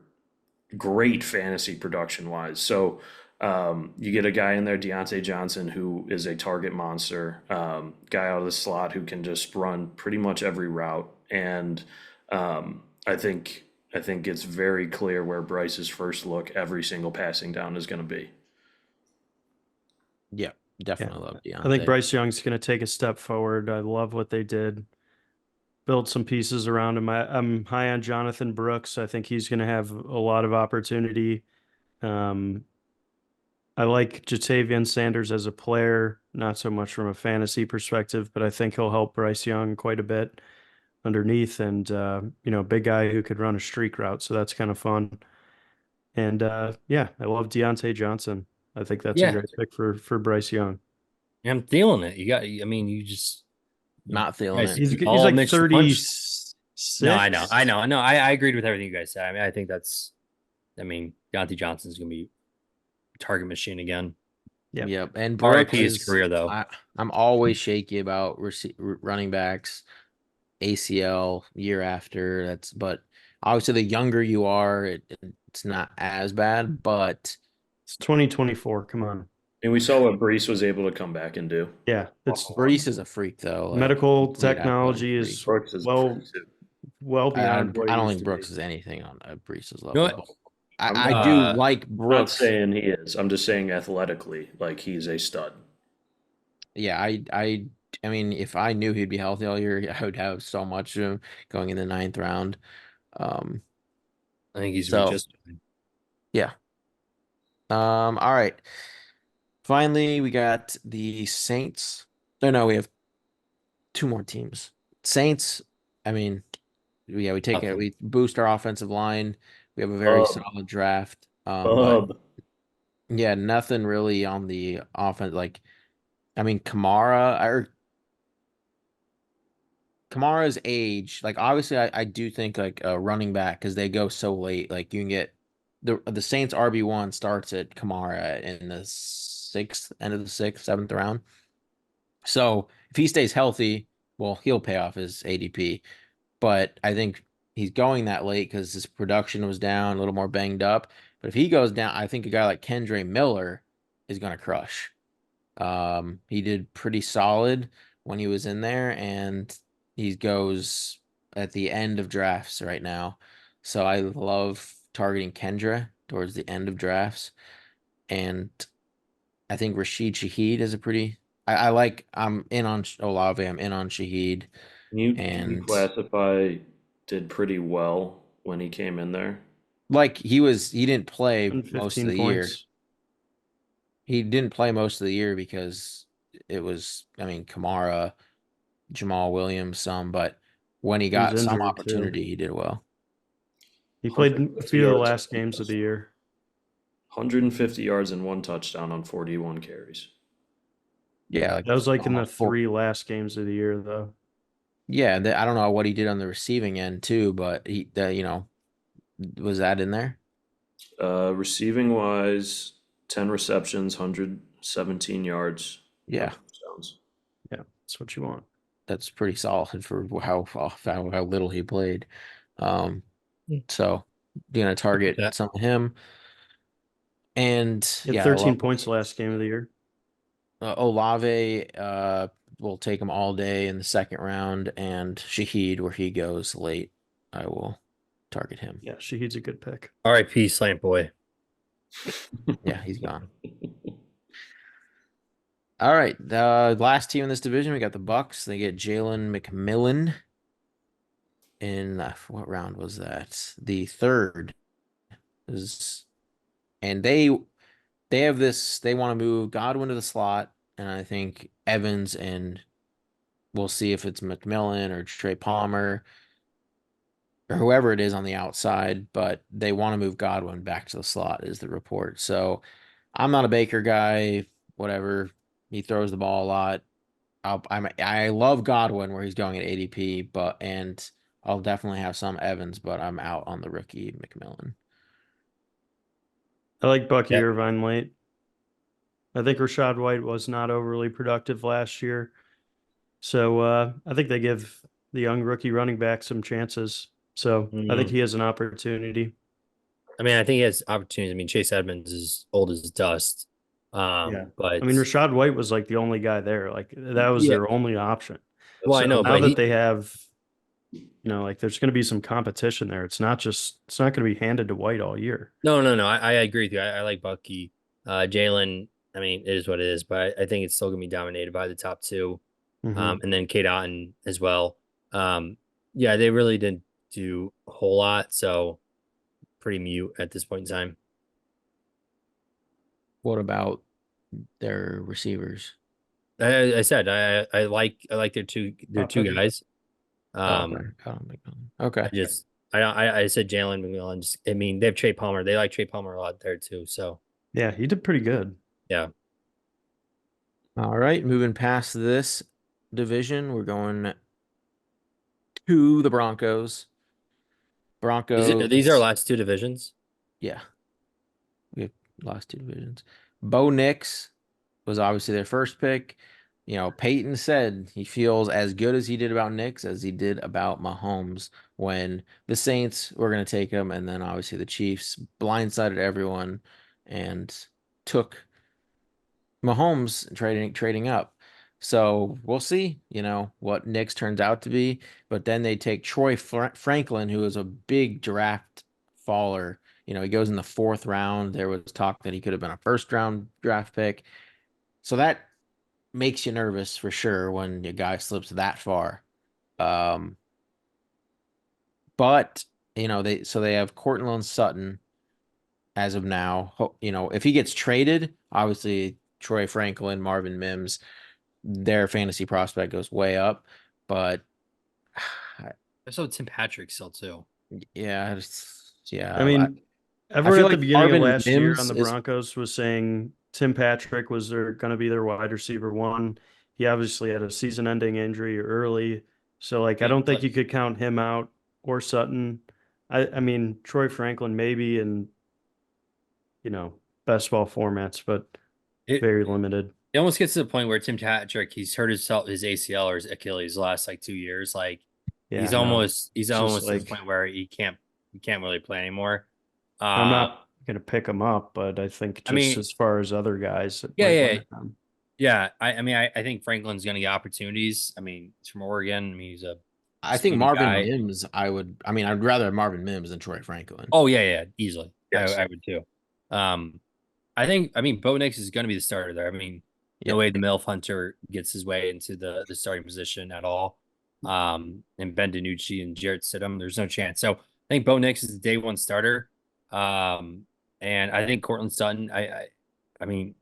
[SPEAKER 3] great fantasy production wise. So you get a guy in there, Deontay Johnson, who is a target monster, guy out of the slot who can just run pretty much every route. And I think it's very clear where Bryce's first look every single passing down is going to be.
[SPEAKER 1] Yeah, definitely love Deontay.
[SPEAKER 2] I think Bryce Young's going to take a step forward. I love what they did. Build some pieces around him. I'm high on Jonathan Brooks. I think he's going to have a lot of opportunity. I like Jatavian Sanders as a player, not so much from a fantasy perspective, but I think he'll help Bryce Young quite a bit underneath, and big guy who could run a streak route, so that's kind of fun. And yeah, I love Deontay Johnson. I think that's
[SPEAKER 4] Yeah.
[SPEAKER 2] a great pick for Bryce Young.
[SPEAKER 4] I'm feeling it. You just
[SPEAKER 1] Not feeling
[SPEAKER 4] Guys,
[SPEAKER 1] it.
[SPEAKER 2] He's
[SPEAKER 4] all
[SPEAKER 2] like
[SPEAKER 4] mixed punch.
[SPEAKER 2] 36.
[SPEAKER 4] No, I know. I agreed with everything you guys said. I mean, I think Deontay Johnson's gonna be target machine again.
[SPEAKER 1] Yep. And
[SPEAKER 4] RIP
[SPEAKER 1] Brooks
[SPEAKER 4] his
[SPEAKER 1] is,
[SPEAKER 4] career though.
[SPEAKER 1] I'm always shaky about running backs, ACL year after. But obviously the younger you are, it's not as bad. But
[SPEAKER 2] It's 2024. Come on.
[SPEAKER 3] And we saw what Brees was able to come back and do.
[SPEAKER 2] Yeah, it's
[SPEAKER 1] Brees is a freak though. Like,
[SPEAKER 2] medical
[SPEAKER 1] complete
[SPEAKER 2] technology
[SPEAKER 1] athletic
[SPEAKER 2] is
[SPEAKER 1] freak.
[SPEAKER 3] Brooks is
[SPEAKER 2] well
[SPEAKER 3] pretty too.
[SPEAKER 2] well
[SPEAKER 1] I
[SPEAKER 2] beyond.
[SPEAKER 1] don't,
[SPEAKER 2] what
[SPEAKER 1] I
[SPEAKER 2] he
[SPEAKER 1] don't
[SPEAKER 2] used
[SPEAKER 1] think
[SPEAKER 2] to
[SPEAKER 1] Brooks
[SPEAKER 2] be.
[SPEAKER 1] is anything on Brees' level.
[SPEAKER 4] You know what?
[SPEAKER 1] I do like
[SPEAKER 3] I'm not
[SPEAKER 1] Brooks.
[SPEAKER 3] saying he is. I'm just saying athletically, like he's a stud.
[SPEAKER 1] Yeah, I mean, if I knew he'd be healthy all year, I would have so much of him going in the 9th round.
[SPEAKER 4] I think he's
[SPEAKER 1] So-
[SPEAKER 4] just
[SPEAKER 1] All right. Finally, we got the Saints. No, we have two more teams. Saints, I mean, yeah, we take it. We boost our offensive line. We have a very solid draft. But yeah, nothing really on the offense. Like, I mean, Kamara's age, like obviously I do think like a running back because they go so late. Like you can get the Saints RB1 starts at Kamara in the end of the sixth, seventh round. So if he stays healthy, well, he'll pay off his ADP. But I think he's going that late because his production was down, a little more banged up. But if he goes down, I think a guy like Kendre Miller is going to crush. He did pretty solid when he was in there, and he goes at the end of drafts right now. So I love targeting Kendra towards the end of drafts. And I think Rashid Shaheed is a pretty I'm in on Olave, I'm in on Shaheed.
[SPEAKER 3] Can you
[SPEAKER 1] And
[SPEAKER 3] classify did pretty well when he came in there?
[SPEAKER 1] like he didn't play
[SPEAKER 2] And
[SPEAKER 1] most of
[SPEAKER 2] 15
[SPEAKER 1] the year.
[SPEAKER 2] points.
[SPEAKER 1] He didn't play most of the year because it was, I mean, Kamara, Jamal Williams, some, but when he
[SPEAKER 2] He was
[SPEAKER 1] got some
[SPEAKER 2] injured, too.
[SPEAKER 1] opportunity, he did well.
[SPEAKER 2] He played a
[SPEAKER 3] 150
[SPEAKER 2] few of the
[SPEAKER 3] yards
[SPEAKER 2] last
[SPEAKER 3] and one
[SPEAKER 2] games of the year.
[SPEAKER 3] 150 yards and 1 touchdown on 41 carries.
[SPEAKER 1] Yeah, like
[SPEAKER 2] That was like in the
[SPEAKER 1] almost four-
[SPEAKER 2] 3 last games of the year, though.
[SPEAKER 1] Yeah, I don't know what he did on the receiving end too, but was that in there?
[SPEAKER 3] Receiving wise, 10 receptions, 117 yards. no
[SPEAKER 1] Yeah,
[SPEAKER 3] touchdowns.
[SPEAKER 2] Yeah, that's what you want.
[SPEAKER 1] that's pretty solid for how little he played. So gonna target
[SPEAKER 4] that.
[SPEAKER 1] some of him, and
[SPEAKER 2] He had
[SPEAKER 1] yeah,
[SPEAKER 2] 13 points last game of the year.
[SPEAKER 1] Olave. Will take him all day in the second round, and Shaheed where he goes late, I will target him.
[SPEAKER 2] Yeah, Shaheed's a good pick.
[SPEAKER 4] R.I.P. Slant Boy.
[SPEAKER 1] Yeah, he's gone. All right, the last team in this division, we got the Bucks. They get Jalen McMillan in what round was that? The third. And they have this. They want to move Godwin to the slot, and I think Evans, and we'll see if it's McMillan or Trey Palmer or whoever it is on the outside. But they want to move Godwin back to the slot, is the report. So I'm not a Baker guy. Whatever. He throws the ball a lot. I love Godwin where he's going at ADP, and I'll definitely have some Evans, but I'm out on the rookie McMillan.
[SPEAKER 2] I like Bucky
[SPEAKER 4] Yeah.
[SPEAKER 2] Irvine late. I think Rashad White was not overly productive last year. So I think they give the young rookie running back some chances. So I think he has an opportunity.
[SPEAKER 4] I mean, I think he has opportunities. I mean, Chase Edmonds is old as dust.
[SPEAKER 2] Yeah.
[SPEAKER 4] But
[SPEAKER 2] I mean, Rashad White was like the only guy there. Like that was
[SPEAKER 4] Yeah.
[SPEAKER 2] their only option.
[SPEAKER 4] well, I
[SPEAKER 2] So
[SPEAKER 4] know,
[SPEAKER 2] now
[SPEAKER 4] but
[SPEAKER 2] that they have, like there's going to be some competition there. It's not going to be handed to White all year.
[SPEAKER 4] no. I agree with you. I like Bucky. Jalen, I mean, it is what it is, but I think it's still gonna be dominated by the top two.
[SPEAKER 2] Mhm.
[SPEAKER 4] And then Kate Otten as well. Yeah, they really didn't do a whole lot, so pretty mute at this point in time.
[SPEAKER 1] What about their receivers?
[SPEAKER 4] I said I like their two
[SPEAKER 2] Okay.
[SPEAKER 4] guys.
[SPEAKER 1] Okay. I don't think okay.
[SPEAKER 4] I said Jalen McMillan. I mean, they have Trey Palmer. They like Trey Palmer a lot there too. So
[SPEAKER 2] Yeah, he did pretty good.
[SPEAKER 4] yeah.
[SPEAKER 1] All right, moving past this division, we're going to the Broncos.
[SPEAKER 4] These are our last two divisions.
[SPEAKER 1] Yeah. We have last two divisions. Bo Nix was obviously their first pick. Peyton said he feels as good as he did about Nix as he did about Mahomes when the Saints were going to take him, and then obviously the Chiefs blindsided everyone and took Mahomes trading up. So we'll see, what Nix turns out to be. But then they take Troy Franklin, who is a big draft faller. He goes in the fourth round. There was talk that he could have been a first round draft pick. So that makes you nervous for sure when your guy slips that far. But they have Courtland Sutton as of now. If he gets traded, obviously Troy Franklin, Marvin Mims, their fantasy prospect goes way up. but
[SPEAKER 4] There's also Tim Patrick still too.
[SPEAKER 1] yeah, yeah.
[SPEAKER 2] I mean,
[SPEAKER 1] I
[SPEAKER 2] everyone
[SPEAKER 1] feel
[SPEAKER 2] at the
[SPEAKER 1] like
[SPEAKER 2] beginning of
[SPEAKER 1] Marvin
[SPEAKER 2] last year
[SPEAKER 1] Mims
[SPEAKER 2] on the
[SPEAKER 1] is.
[SPEAKER 2] Broncos was saying Tim Patrick was going to be their wide receiver one. He obviously had a season-ending injury early, so like I don't think you could count him out or Sutton. I mean Troy Franklin maybe in best ball formats, but
[SPEAKER 4] It
[SPEAKER 2] very limited.
[SPEAKER 4] it almost gets to the point where Tim Patrick, he's hurt his ACL or his Achilles the last like 2 years. Like
[SPEAKER 2] Yeah,
[SPEAKER 4] he's
[SPEAKER 2] I know.
[SPEAKER 4] almost
[SPEAKER 2] It's
[SPEAKER 4] to
[SPEAKER 2] just
[SPEAKER 4] the point where he can't really play anymore.
[SPEAKER 2] I'm not gonna pick him up, but I think
[SPEAKER 4] I
[SPEAKER 2] just
[SPEAKER 4] mean,
[SPEAKER 2] as far as other guys, it
[SPEAKER 4] yeah,
[SPEAKER 2] might
[SPEAKER 4] yeah,
[SPEAKER 2] limit them.
[SPEAKER 4] yeah. I mean, I think Franklin's going to get opportunities. I mean, he's from Oregon. I mean, he's a
[SPEAKER 1] I think
[SPEAKER 4] speedy
[SPEAKER 1] Marvin
[SPEAKER 4] guy.
[SPEAKER 1] Mims. I mean, I'd rather have Marvin Mims than Troy Franklin.
[SPEAKER 4] Oh yeah, easily.
[SPEAKER 3] Yes.
[SPEAKER 4] I would too. I mean, Bo Nix is going to be the starter there. I mean,
[SPEAKER 1] Yeah.
[SPEAKER 4] no way the MILF Hunter gets his way into the starting position at all. And Ben DiNucci and Jarrett Stidham, there's no chance. So I think Bo Nix is the day one starter. And I think Cortland Sutton. I mean,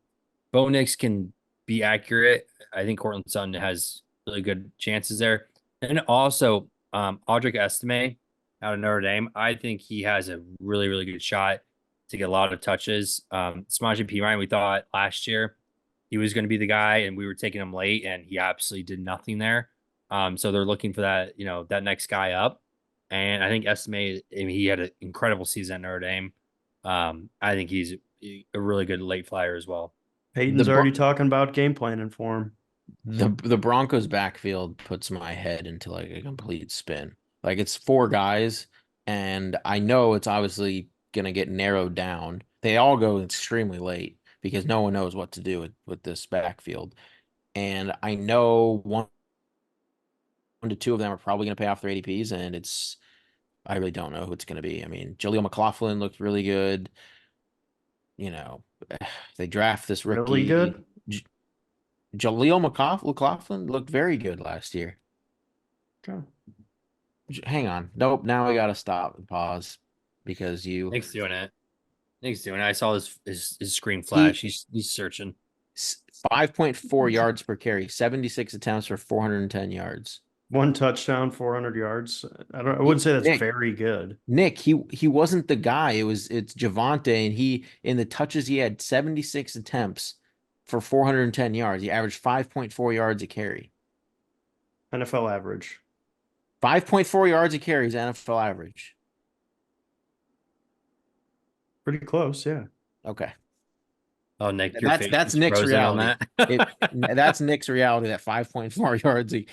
[SPEAKER 4] Bo Nix can be accurate. I think Cortland Sutton has really good chances there. And also, Audric Estime out of Notre Dame, I think he has a really, really good shot to get a lot of touches. Samaje Perine, we thought last year he was going to be the guy, and we were taking him late, and he absolutely did nothing there. So they're looking for that, that next guy up. And I think Estime, I mean, he had an incredible season at Notre Dame. I think he's a really good late flyer as well.
[SPEAKER 2] Peyton's already talking about game planning for him.
[SPEAKER 1] The Broncos backfield puts my head into like a complete spin. Like it's 4 guys, and I know it's obviously gonna get narrowed down. They all go extremely late because no one knows what to do with this backfield. And I know one to 2 of them are probably gonna pay off their ADPs, and I really don't know who it's gonna be. I mean, Jaleel McLaughlin looked really good. They draft this rookie.
[SPEAKER 2] Really good.
[SPEAKER 1] Jaleel McLaughlin looked very good last year.
[SPEAKER 2] Okay.
[SPEAKER 1] Hang on. Nope. Now we got to stop and pause because
[SPEAKER 4] Nick's doing it. I saw his screen flash. He's searching.
[SPEAKER 1] 5.4 yards per carry, 76 attempts for 410 yards.
[SPEAKER 2] 1 touchdown, 400 yards. I wouldn't say that's
[SPEAKER 1] Nick,
[SPEAKER 2] very good.
[SPEAKER 1] Nick, he wasn't the guy. It's Javonte, and he in the touches he had 76 attempts for 410 yards. He averaged 5.4 yards a carry.
[SPEAKER 2] NFL average.
[SPEAKER 1] 5.4 yards a carry is NFL average.
[SPEAKER 2] Pretty close, yeah.
[SPEAKER 1] Okay.
[SPEAKER 4] Oh, Nick,
[SPEAKER 1] that's Nick's reality. That's Nick's reality. That 5.4 yards a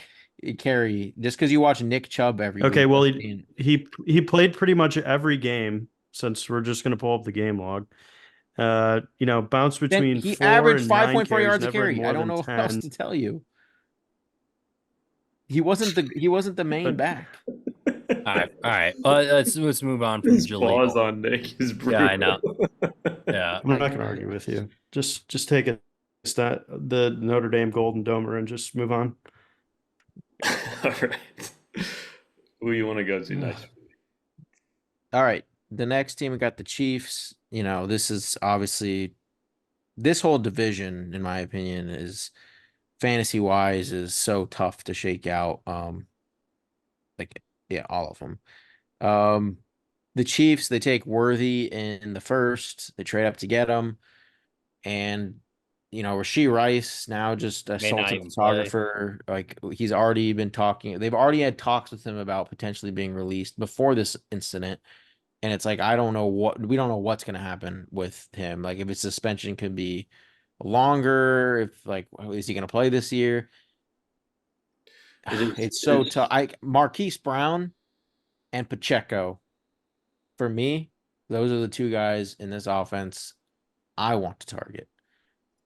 [SPEAKER 1] carry. Just because you watch Nick Chubb every
[SPEAKER 2] okay,
[SPEAKER 1] week,
[SPEAKER 2] well he played pretty much every game since we're just gonna pull up the game log. Bounce between
[SPEAKER 1] he
[SPEAKER 2] 4
[SPEAKER 1] averaged
[SPEAKER 2] and 9
[SPEAKER 1] 5.4
[SPEAKER 2] carries,
[SPEAKER 1] yards a
[SPEAKER 2] never
[SPEAKER 1] carry. I don't know
[SPEAKER 2] 10.
[SPEAKER 1] what else to tell you. He wasn't the main back.
[SPEAKER 4] All right. Let's move on from
[SPEAKER 3] His
[SPEAKER 4] Jaleel.
[SPEAKER 3] pause on Nick is brutal.
[SPEAKER 4] Yeah, I know. Yeah,
[SPEAKER 2] I'm not gonna argue with you. Just take it. The Notre Dame Golden Domer and just move on.
[SPEAKER 3] All right. Who you want to go to next?
[SPEAKER 1] All right. The next team, we got the Chiefs. This is obviously this whole division, in my opinion, is fantasy wise is so tough to shake out. All of them. The Chiefs, they take Worthy in the first. They trade up to get him, and Rashee Rice now just a Sultan photographer. Like he's already been talking. They've already had talks with him about potentially being released before this incident. And it's like, we don't know what's going to happen with him. Like if his suspension could be longer, is he going to play this year? It's so tough. Marquise Brown and Pacheco, for me, those are the 2 guys in this offense I want to target.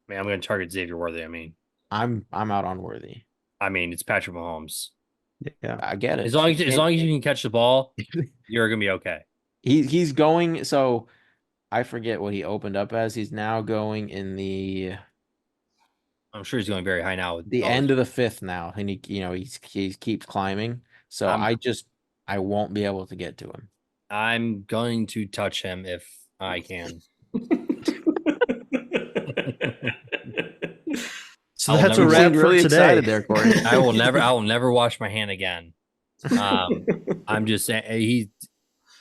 [SPEAKER 4] Man, I'm going to target Xavier Worthy. I mean,
[SPEAKER 1] I'm out on Worthy.
[SPEAKER 4] I mean, it's Patrick Mahomes.
[SPEAKER 1] Yeah, I get it.
[SPEAKER 4] As long as you can catch the ball, you're going to be okay.
[SPEAKER 1] He's going. So I forget what he opened up as. He's now going in the.
[SPEAKER 4] I'm sure he's going very high now.
[SPEAKER 1] The end of the 5th now, and he keeps climbing. So I won't be able to get to him.
[SPEAKER 4] I'm going to touch him if
[SPEAKER 2] So
[SPEAKER 4] I will
[SPEAKER 2] that's a
[SPEAKER 4] never
[SPEAKER 2] wrap
[SPEAKER 1] seemed
[SPEAKER 2] for
[SPEAKER 1] really
[SPEAKER 2] today.
[SPEAKER 1] excited there, Corey.
[SPEAKER 4] I will never wash my hand again. I'm just saying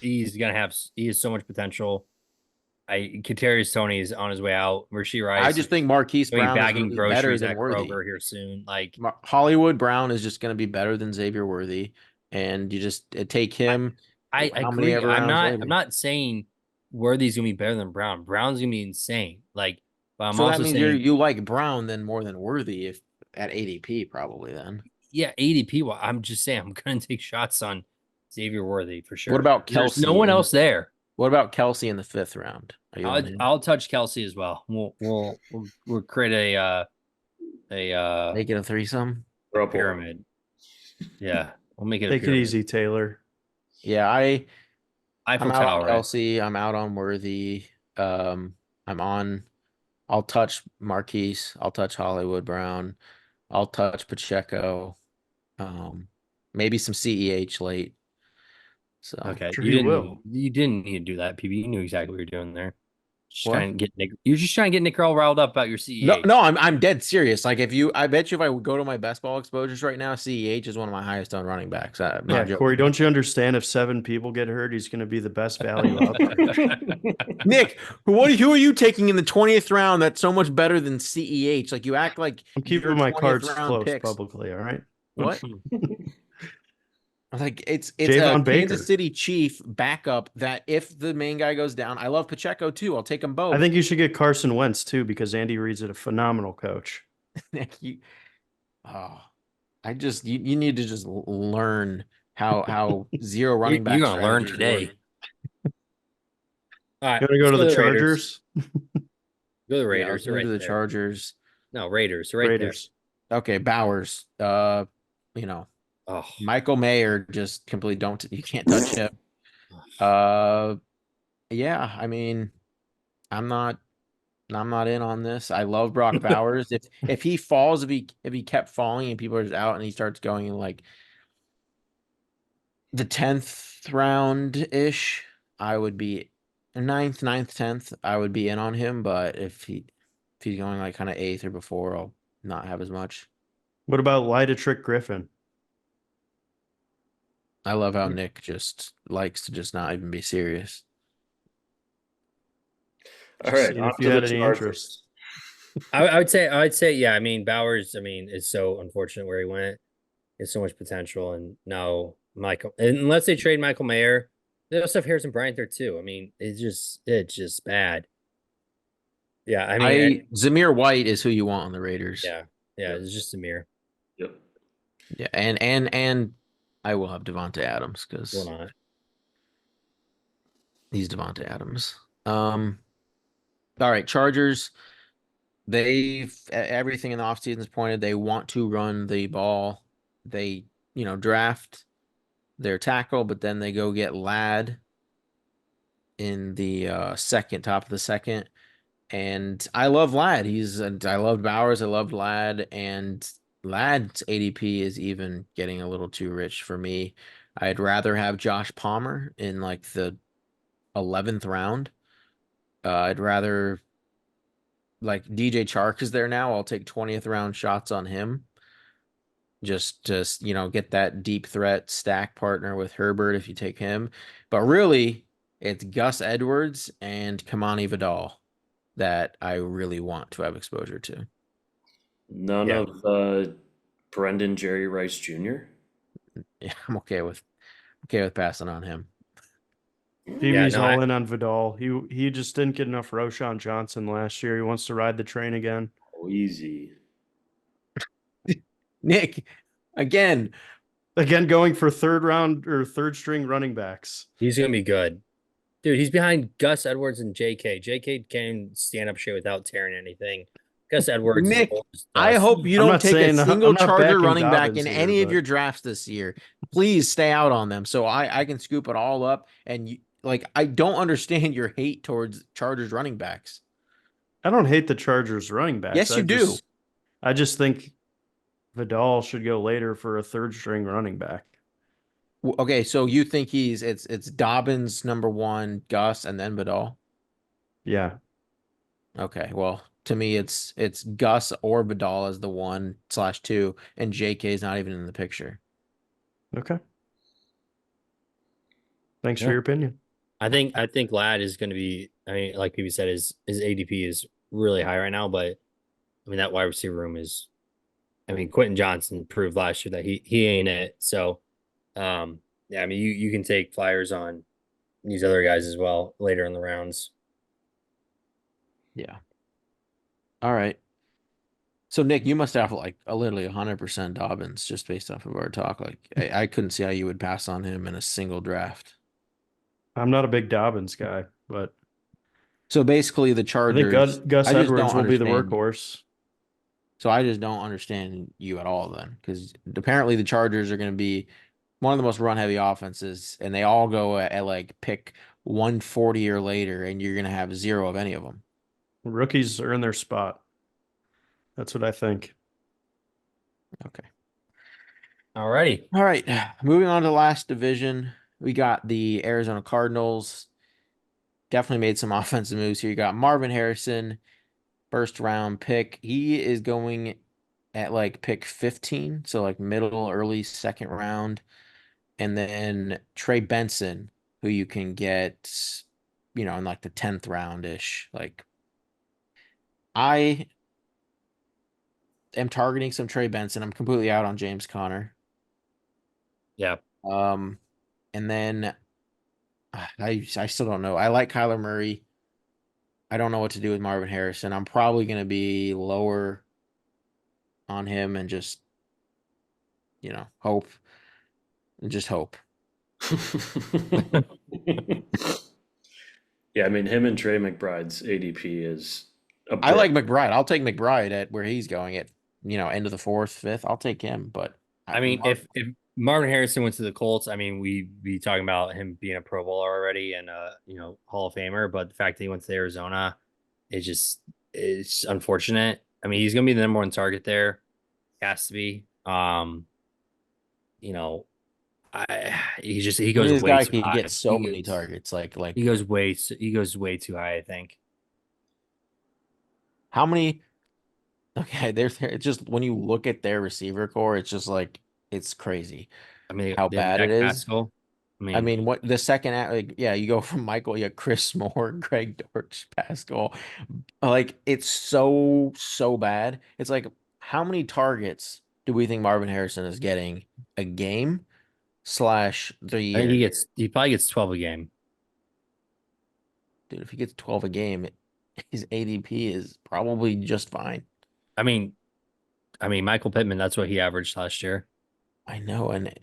[SPEAKER 4] he has so much potential. Kadarius Toney is on his way out. Rasheed Rice
[SPEAKER 1] I just think Marquise
[SPEAKER 4] going to be
[SPEAKER 1] Brown is
[SPEAKER 4] bagging
[SPEAKER 1] going to be better
[SPEAKER 4] groceries
[SPEAKER 1] than
[SPEAKER 4] at
[SPEAKER 1] Worthy.
[SPEAKER 4] Kroger here soon. Like
[SPEAKER 1] Hollywood Brown is just going to be better than Xavier Worthy, and you just take him.
[SPEAKER 4] I
[SPEAKER 1] how many
[SPEAKER 4] agree.
[SPEAKER 1] ever rounds later?
[SPEAKER 4] I'm not saying Worthy's gonna be better than Brown. Brown's gonna be insane. Like, but I'm
[SPEAKER 1] So that
[SPEAKER 4] also
[SPEAKER 1] means
[SPEAKER 4] saying,
[SPEAKER 1] you like Brown then more than Worthy if at ADP probably then.
[SPEAKER 4] yeah, ADP. Well, I'm just saying I'm gonna take shots on Xavier Worthy for sure.
[SPEAKER 1] What about
[SPEAKER 4] There's
[SPEAKER 1] Kelsey?
[SPEAKER 4] no one else there.
[SPEAKER 1] What about Kelsey in the 5th round? Are you on him?
[SPEAKER 4] I'll touch Kelsey as well. We'll create a
[SPEAKER 1] Make it a threesome?
[SPEAKER 4] pyramid. Yeah, we'll make it.
[SPEAKER 2] Take
[SPEAKER 4] a
[SPEAKER 2] it
[SPEAKER 4] pyramid.
[SPEAKER 2] easy, Taylor.
[SPEAKER 1] Yeah, I'm
[SPEAKER 4] Eiffel
[SPEAKER 1] out on
[SPEAKER 4] Tower.
[SPEAKER 1] Kelsey. I'm out on Worthy. I'll touch Marquise. I'll touch Hollywood Brown. I'll touch Pacheco. Maybe some CEH late. So
[SPEAKER 4] Okay,
[SPEAKER 2] Sure
[SPEAKER 4] you
[SPEAKER 2] he
[SPEAKER 4] didn't.
[SPEAKER 2] will.
[SPEAKER 4] You didn't need to do that, PB. You knew exactly what you're doing there. Just
[SPEAKER 1] What?
[SPEAKER 4] trying to get Nick. You're just trying to get Nick all riled up about your CEH.
[SPEAKER 1] No, I'm dead serious. Like I bet you if I would go to my best ball exposures right now, CEH is one of my highest owned running backs. I'm not
[SPEAKER 2] Yeah,
[SPEAKER 1] joking.
[SPEAKER 2] Corey, don't you understand? If 7 people get hurt, he's going to be the best value out there.
[SPEAKER 1] Nick, who are you taking in the 20th round that's so much better than CEH? Like you act like
[SPEAKER 2] I'm
[SPEAKER 1] your
[SPEAKER 2] keeping my
[SPEAKER 1] 20th
[SPEAKER 2] cards
[SPEAKER 1] round
[SPEAKER 2] close
[SPEAKER 1] picks.
[SPEAKER 2] publicly. All right.
[SPEAKER 1] What? Like it's
[SPEAKER 2] Javon
[SPEAKER 1] a
[SPEAKER 2] Baker.
[SPEAKER 1] Kansas City Chief backup that if the main guy goes down, I love Pacheco too. I'll take them both.
[SPEAKER 2] I think you should get Carson Wentz too because Andy Reid's a phenomenal coach.
[SPEAKER 1] Nick, you need to just learn how zero running back.
[SPEAKER 4] You're gonna learn
[SPEAKER 1] strategies
[SPEAKER 4] today. All right,
[SPEAKER 2] You want to go to
[SPEAKER 4] let's
[SPEAKER 2] the
[SPEAKER 4] Raiders.
[SPEAKER 2] Chargers?
[SPEAKER 4] Go to the
[SPEAKER 1] work. Yeah,
[SPEAKER 4] Raiders.
[SPEAKER 1] I'll go
[SPEAKER 4] right
[SPEAKER 1] to the
[SPEAKER 4] there.
[SPEAKER 1] Chargers.
[SPEAKER 4] No, Raiders. Right
[SPEAKER 2] Raiders.
[SPEAKER 1] Okay, Bowers. You know,
[SPEAKER 4] there. Oh,
[SPEAKER 1] Michael Mayer just completely you can't touch him. Yeah, I mean, I'm not in on this. I love Brock Bowers. If he falls, if he kept falling and people are just out and he starts going in like the 10th round ish, I would be 9th, 10th. I would be in on him. But if he's going like kind of 8th or before, I'll not have as much.
[SPEAKER 2] What about Trick Griffin?
[SPEAKER 1] I love how Nick just likes to just not even be serious.
[SPEAKER 3] All right,
[SPEAKER 2] Seeing
[SPEAKER 3] on
[SPEAKER 2] if you
[SPEAKER 3] to
[SPEAKER 2] had
[SPEAKER 3] the
[SPEAKER 2] any
[SPEAKER 3] Chargers.
[SPEAKER 2] interest.
[SPEAKER 4] I'd say, yeah. I mean, Bowers. I mean, is so unfortunate where he went. There's so much potential, and now Michael. Unless they trade Michael Mayer, they also have Harrison Bryant there too. I mean, it's just bad. Yeah, I mean,
[SPEAKER 1] Zamir White is who you want on the Raiders.
[SPEAKER 4] yeah, it's just Amir.
[SPEAKER 3] Yep.
[SPEAKER 1] Yeah, and I will have Devontae Adams because
[SPEAKER 4] Will not.
[SPEAKER 1] he's Devontae Adams. All right, Chargers. Everything in the offseason is pointed. They want to run the ball. They draft their tackle, but then they go get Ladd in the top of the second. And I love Ladd. I loved Bowers. I loved Ladd, and Ladd's ADP is even getting a little too rich for me. I'd rather have Josh Palmer in like the 11th round. I'd rather like DJ Chark is there now. I'll take 20th round shots on him. Just get that deep threat stack partner with Herbert if you take him. But really, it's Gus Edwards and Kamani Vidal that I really want to have exposure to.
[SPEAKER 3] None
[SPEAKER 2] Yeah.
[SPEAKER 3] of Brendan Jerry Rice Jr.
[SPEAKER 1] Yeah, I'm okay with passing on him.
[SPEAKER 2] BB's all in on Vidal. He just didn't get enough Roshan Johnson last year. He wants to ride the train again.
[SPEAKER 3] Oh, easy.
[SPEAKER 1] Nick, again,
[SPEAKER 2] Going for third round or third string running backs.
[SPEAKER 4] He's gonna be good, dude. He's behind Gus Edwards and JK. JK can't stand up shit without tearing anything. Gus Edwards.
[SPEAKER 1] Nick,
[SPEAKER 4] is old as
[SPEAKER 1] I
[SPEAKER 4] dust.
[SPEAKER 1] hope you
[SPEAKER 2] I'm
[SPEAKER 1] don't
[SPEAKER 2] not
[SPEAKER 1] take a
[SPEAKER 2] saying- I'm
[SPEAKER 1] single
[SPEAKER 2] not
[SPEAKER 1] Charger
[SPEAKER 2] backing
[SPEAKER 1] running back
[SPEAKER 2] Dobbins
[SPEAKER 1] in
[SPEAKER 2] here,
[SPEAKER 1] any of
[SPEAKER 2] but-
[SPEAKER 1] your drafts this year. Please stay out on them so I can scoop it all up. And I don't understand your hate towards Chargers running backs.
[SPEAKER 2] I don't hate the Chargers running backs.
[SPEAKER 1] Yes, you do.
[SPEAKER 2] I just think Vidal should go later for a third string running back.
[SPEAKER 1] Okay, so you think it's Dobbins number 1, Gus, and then Vidal?
[SPEAKER 2] Yeah.
[SPEAKER 1] Okay, well, To me, it's Gus or Vidal as the 1/2, and JK is not even in the picture.
[SPEAKER 2] Okay. Thanks for
[SPEAKER 4] Yeah.
[SPEAKER 2] your opinion.
[SPEAKER 4] I think Lad is going to be. I mean, like people said, his ADP is really high right now. But I mean, that wide receiver room is. I mean, Quentin Johnson proved last year that he ain't it. So, yeah. I mean, you can take flyers on these other guys as well later in the rounds.
[SPEAKER 1] Yeah. All right. So Nick, you must have like a literally 100% Dobbins just based off of our talk. Like I couldn't see how you would pass on him in a single draft.
[SPEAKER 2] I'm not a big Dobbins guy, but
[SPEAKER 1] So basically, the
[SPEAKER 2] I think
[SPEAKER 1] Chargers.
[SPEAKER 2] Gus
[SPEAKER 1] I just
[SPEAKER 2] Edwards
[SPEAKER 1] don't
[SPEAKER 2] will be the
[SPEAKER 1] understand.
[SPEAKER 2] workhorse.
[SPEAKER 1] So I just don't understand you at all then, because apparently the Chargers are going to be one of the most run-heavy offenses, and they all go at like pick 140 or later, and you're going to have zero of any of them.
[SPEAKER 2] Rookies earn their spot. That's what I think.
[SPEAKER 1] Okay.
[SPEAKER 4] Alrighty.
[SPEAKER 1] All right. Moving on to the last division, we got the Arizona Cardinals. Definitely made some offensive moves here. You got Marvin Harrison, first round pick. He is going at like pick 15, so like middle, early second round. And then Trey Benson, who you can get, in like the 10th round ish. Like, I am targeting some Trey Benson. I'm completely out on James Conner.
[SPEAKER 4] Yeah.
[SPEAKER 1] And then I still don't know. I like Kyler Murray. I don't know what to do with Marvin Harrison. I'm probably going to be lower on him and just, hope. Just hope.
[SPEAKER 3] Yeah, I mean him and Trey McBride's ADP is a
[SPEAKER 1] I like
[SPEAKER 3] bit.
[SPEAKER 1] McBride. I'll take McBride at where he's going at, end of the fourth, fifth. I'll take him. But
[SPEAKER 4] I mean, if Marvin Harrison went to the Colts, I mean, we'd be talking about him being a Pro Bowler already and Hall of Famer. But the fact that he went to Arizona, it's unfortunate. I mean, he's gonna be the number one target there. Has to be. You know, he goes
[SPEAKER 1] this
[SPEAKER 4] way
[SPEAKER 1] guy
[SPEAKER 4] too
[SPEAKER 1] can
[SPEAKER 4] high.
[SPEAKER 1] get so many targets.
[SPEAKER 4] He goes way too high, I think.
[SPEAKER 1] How many? Okay, it's just when you look at their receiver core, it's just like it's crazy
[SPEAKER 4] I mean,
[SPEAKER 1] how
[SPEAKER 4] they have
[SPEAKER 1] bad it
[SPEAKER 4] Dak
[SPEAKER 1] is.
[SPEAKER 4] Pascal.
[SPEAKER 1] I mean, what the second like, yeah, you go from Michael, Chris Moore, Greg Dortch, Pascal. Like it's so bad. It's like how many targets do we think Marvin Harrison is getting a game slash the
[SPEAKER 4] I think
[SPEAKER 1] year?
[SPEAKER 4] he probably gets 12 a game.
[SPEAKER 1] Dude, if he gets 12 a game, his ADP is probably just fine.
[SPEAKER 4] I mean, Michael Pittman, that's what he averaged last year.
[SPEAKER 1] I know, and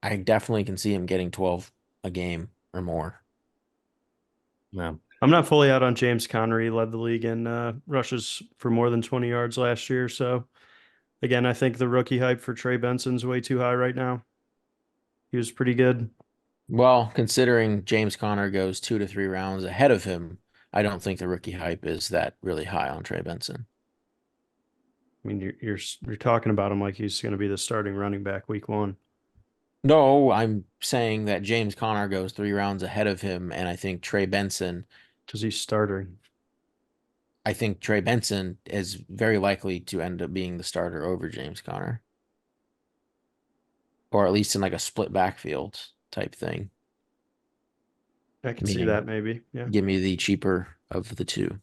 [SPEAKER 1] I definitely can see him getting 12 a game or more.
[SPEAKER 4] Yeah.
[SPEAKER 2] I'm not fully out on James Conner. He led the league in rushes for more than 20 yards last year. So, again, I think the rookie hype for Trey Benson's way too high right now. He was pretty good.
[SPEAKER 1] Well, considering James Conner goes 2 to 3 rounds ahead of him, I don't think the rookie hype is that really high on Trey Benson.
[SPEAKER 2] I mean, you're talking about him like he's going to be the starting running back week 1.
[SPEAKER 1] No, I'm saying that James Conner goes 3 rounds ahead of him, and I think Trey Benson
[SPEAKER 2] Because he's starting.
[SPEAKER 1] is very likely to end up being the starter over James Conner. Or at least in like a split backfield type thing.
[SPEAKER 2] I can see
[SPEAKER 1] Meaning,
[SPEAKER 2] that maybe. Yeah.
[SPEAKER 1] give me the cheaper of the two.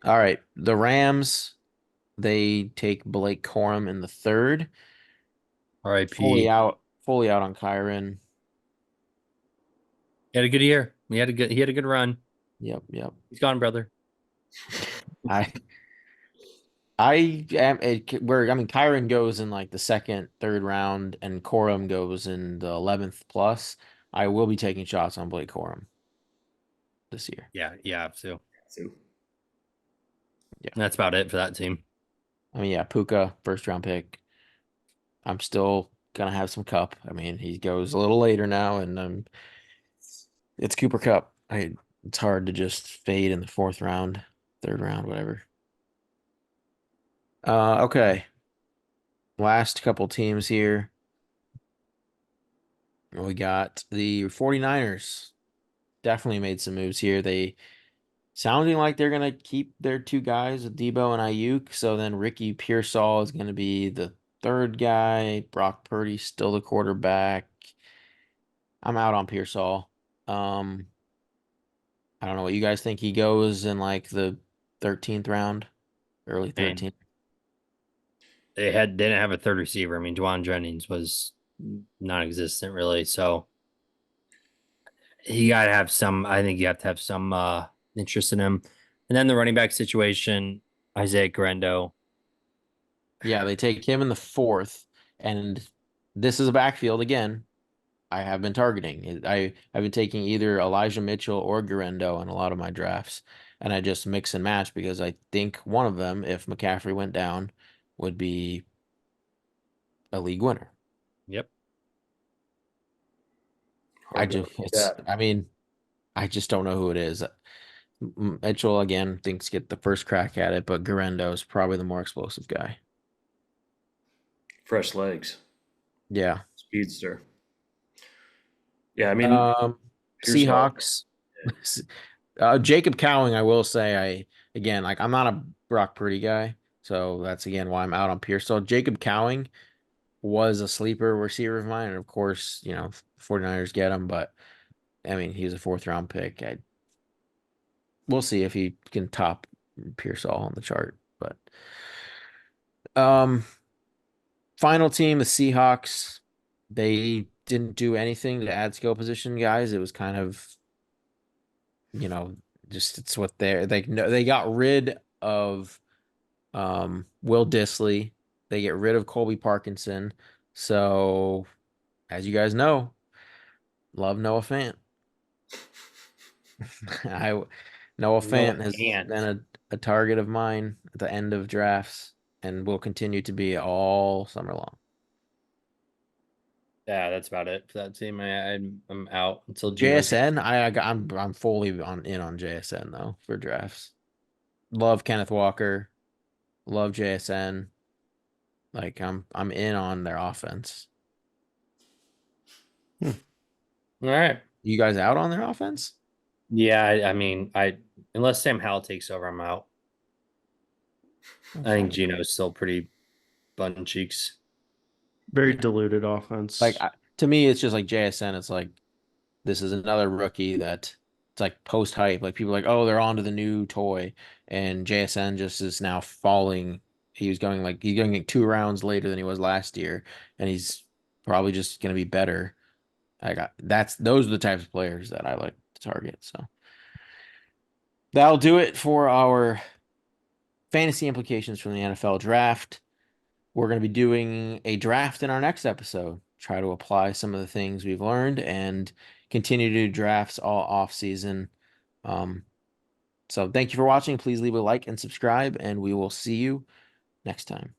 [SPEAKER 1] All right. The Rams, they take Blake Corum in the third.
[SPEAKER 4] R.I.P.
[SPEAKER 1] Fully out on Kyron.
[SPEAKER 4] He had a good year. He had a good run.
[SPEAKER 1] Yep.
[SPEAKER 4] He's gone, brother.
[SPEAKER 1] I am Kyron goes in like the second, third round, and Corum goes in the 11th plus. I will be taking shots on Blake Corum this year.
[SPEAKER 4] Yeah, so
[SPEAKER 3] So,
[SPEAKER 4] that's about it for that team.
[SPEAKER 1] I mean, yeah, Puka, first round pick. I'm still gonna have some Cup. I mean, he goes a little later now, and it's Cooper Cup. It's hard to just fade in the fourth round, third round, whatever. Okay. Last couple teams here. We got the 49ers. Definitely made some moves here. They sounding like they're gonna keep their two guys, Debo and Ayuk. So then Ricky Pearsall is gonna be the third guy. Brock Purdy's still the quarterback. I'm out on Pearsall. I don't know what you guys think. He goes in like the 13th round, early
[SPEAKER 4] Man.
[SPEAKER 1] 13th.
[SPEAKER 4] They didn't have a third receiver. I mean, Juwan Jennings was non-existent really. So you gotta have some. I think you have to have some interest in him. And then the running back situation, Isaiah Grendo.
[SPEAKER 1] Yeah, they take him in the 4th, and this is a backfield again. I have been targeting. I've been taking either Elijah Mitchell or Garendo in a lot of my drafts, and I just mix and match because I think one of them, if McCaffrey went down, would be a league winner.
[SPEAKER 4] Yep.
[SPEAKER 3] Hard to argue that.
[SPEAKER 1] I mean, I just don't know who it is. Mitchell again thinks get the first crack at it, but Garendo is probably the more explosive guy.
[SPEAKER 3] Fresh legs,
[SPEAKER 1] Yeah.
[SPEAKER 3] speedster. Yeah, I mean, Pearsall-
[SPEAKER 1] Seahawks. Jacob Cowing, I will say, I'm not a Brock Purdy guy, so that's again why I'm out on Pearsall. Jacob Cowing was a sleeper receiver of mine, and of course, 49ers get him, but I mean, he's a 4th round pick. We'll see if he can top Pearsall on the chart, but final team, the Seahawks, they didn't do anything to add skill position guys. It was kind of, just it's what they got rid of Will Disley. They get rid of Colby Parkinson. So, as you guys know, love Noah Fant. Noah Fant has been a target of mine at the end of drafts and will continue to be all summer long.
[SPEAKER 4] Yeah, that's about it for that team. I'm out until
[SPEAKER 1] JSN, I'm fully in on JSN though for drafts. Love Kenneth Walker, love JSN. Like I'm in on their offense.
[SPEAKER 4] All right.
[SPEAKER 1] You guys out on their offense?
[SPEAKER 4] Yeah, I mean, unless Sam Howell takes over, I'm out. I think Gino's still pretty button cheeks.
[SPEAKER 2] Very diluted offense.
[SPEAKER 1] Like to me, it's just like JSN. It's like this is another rookie that it's like post hype. Like people are like, oh, they're on to the new toy, and JSN just is now falling. He's going 2 rounds later than he was last year, and he's probably just going to be better. Those are the types of players that I like to target. So that'll do it for our fantasy implications from the NFL draft. We're going to be doing a draft in our next episode. Try to apply some of the things we've learned and continue to do drafts all off season. So thank you for watching. Please leave a like and subscribe, and we will see you next time.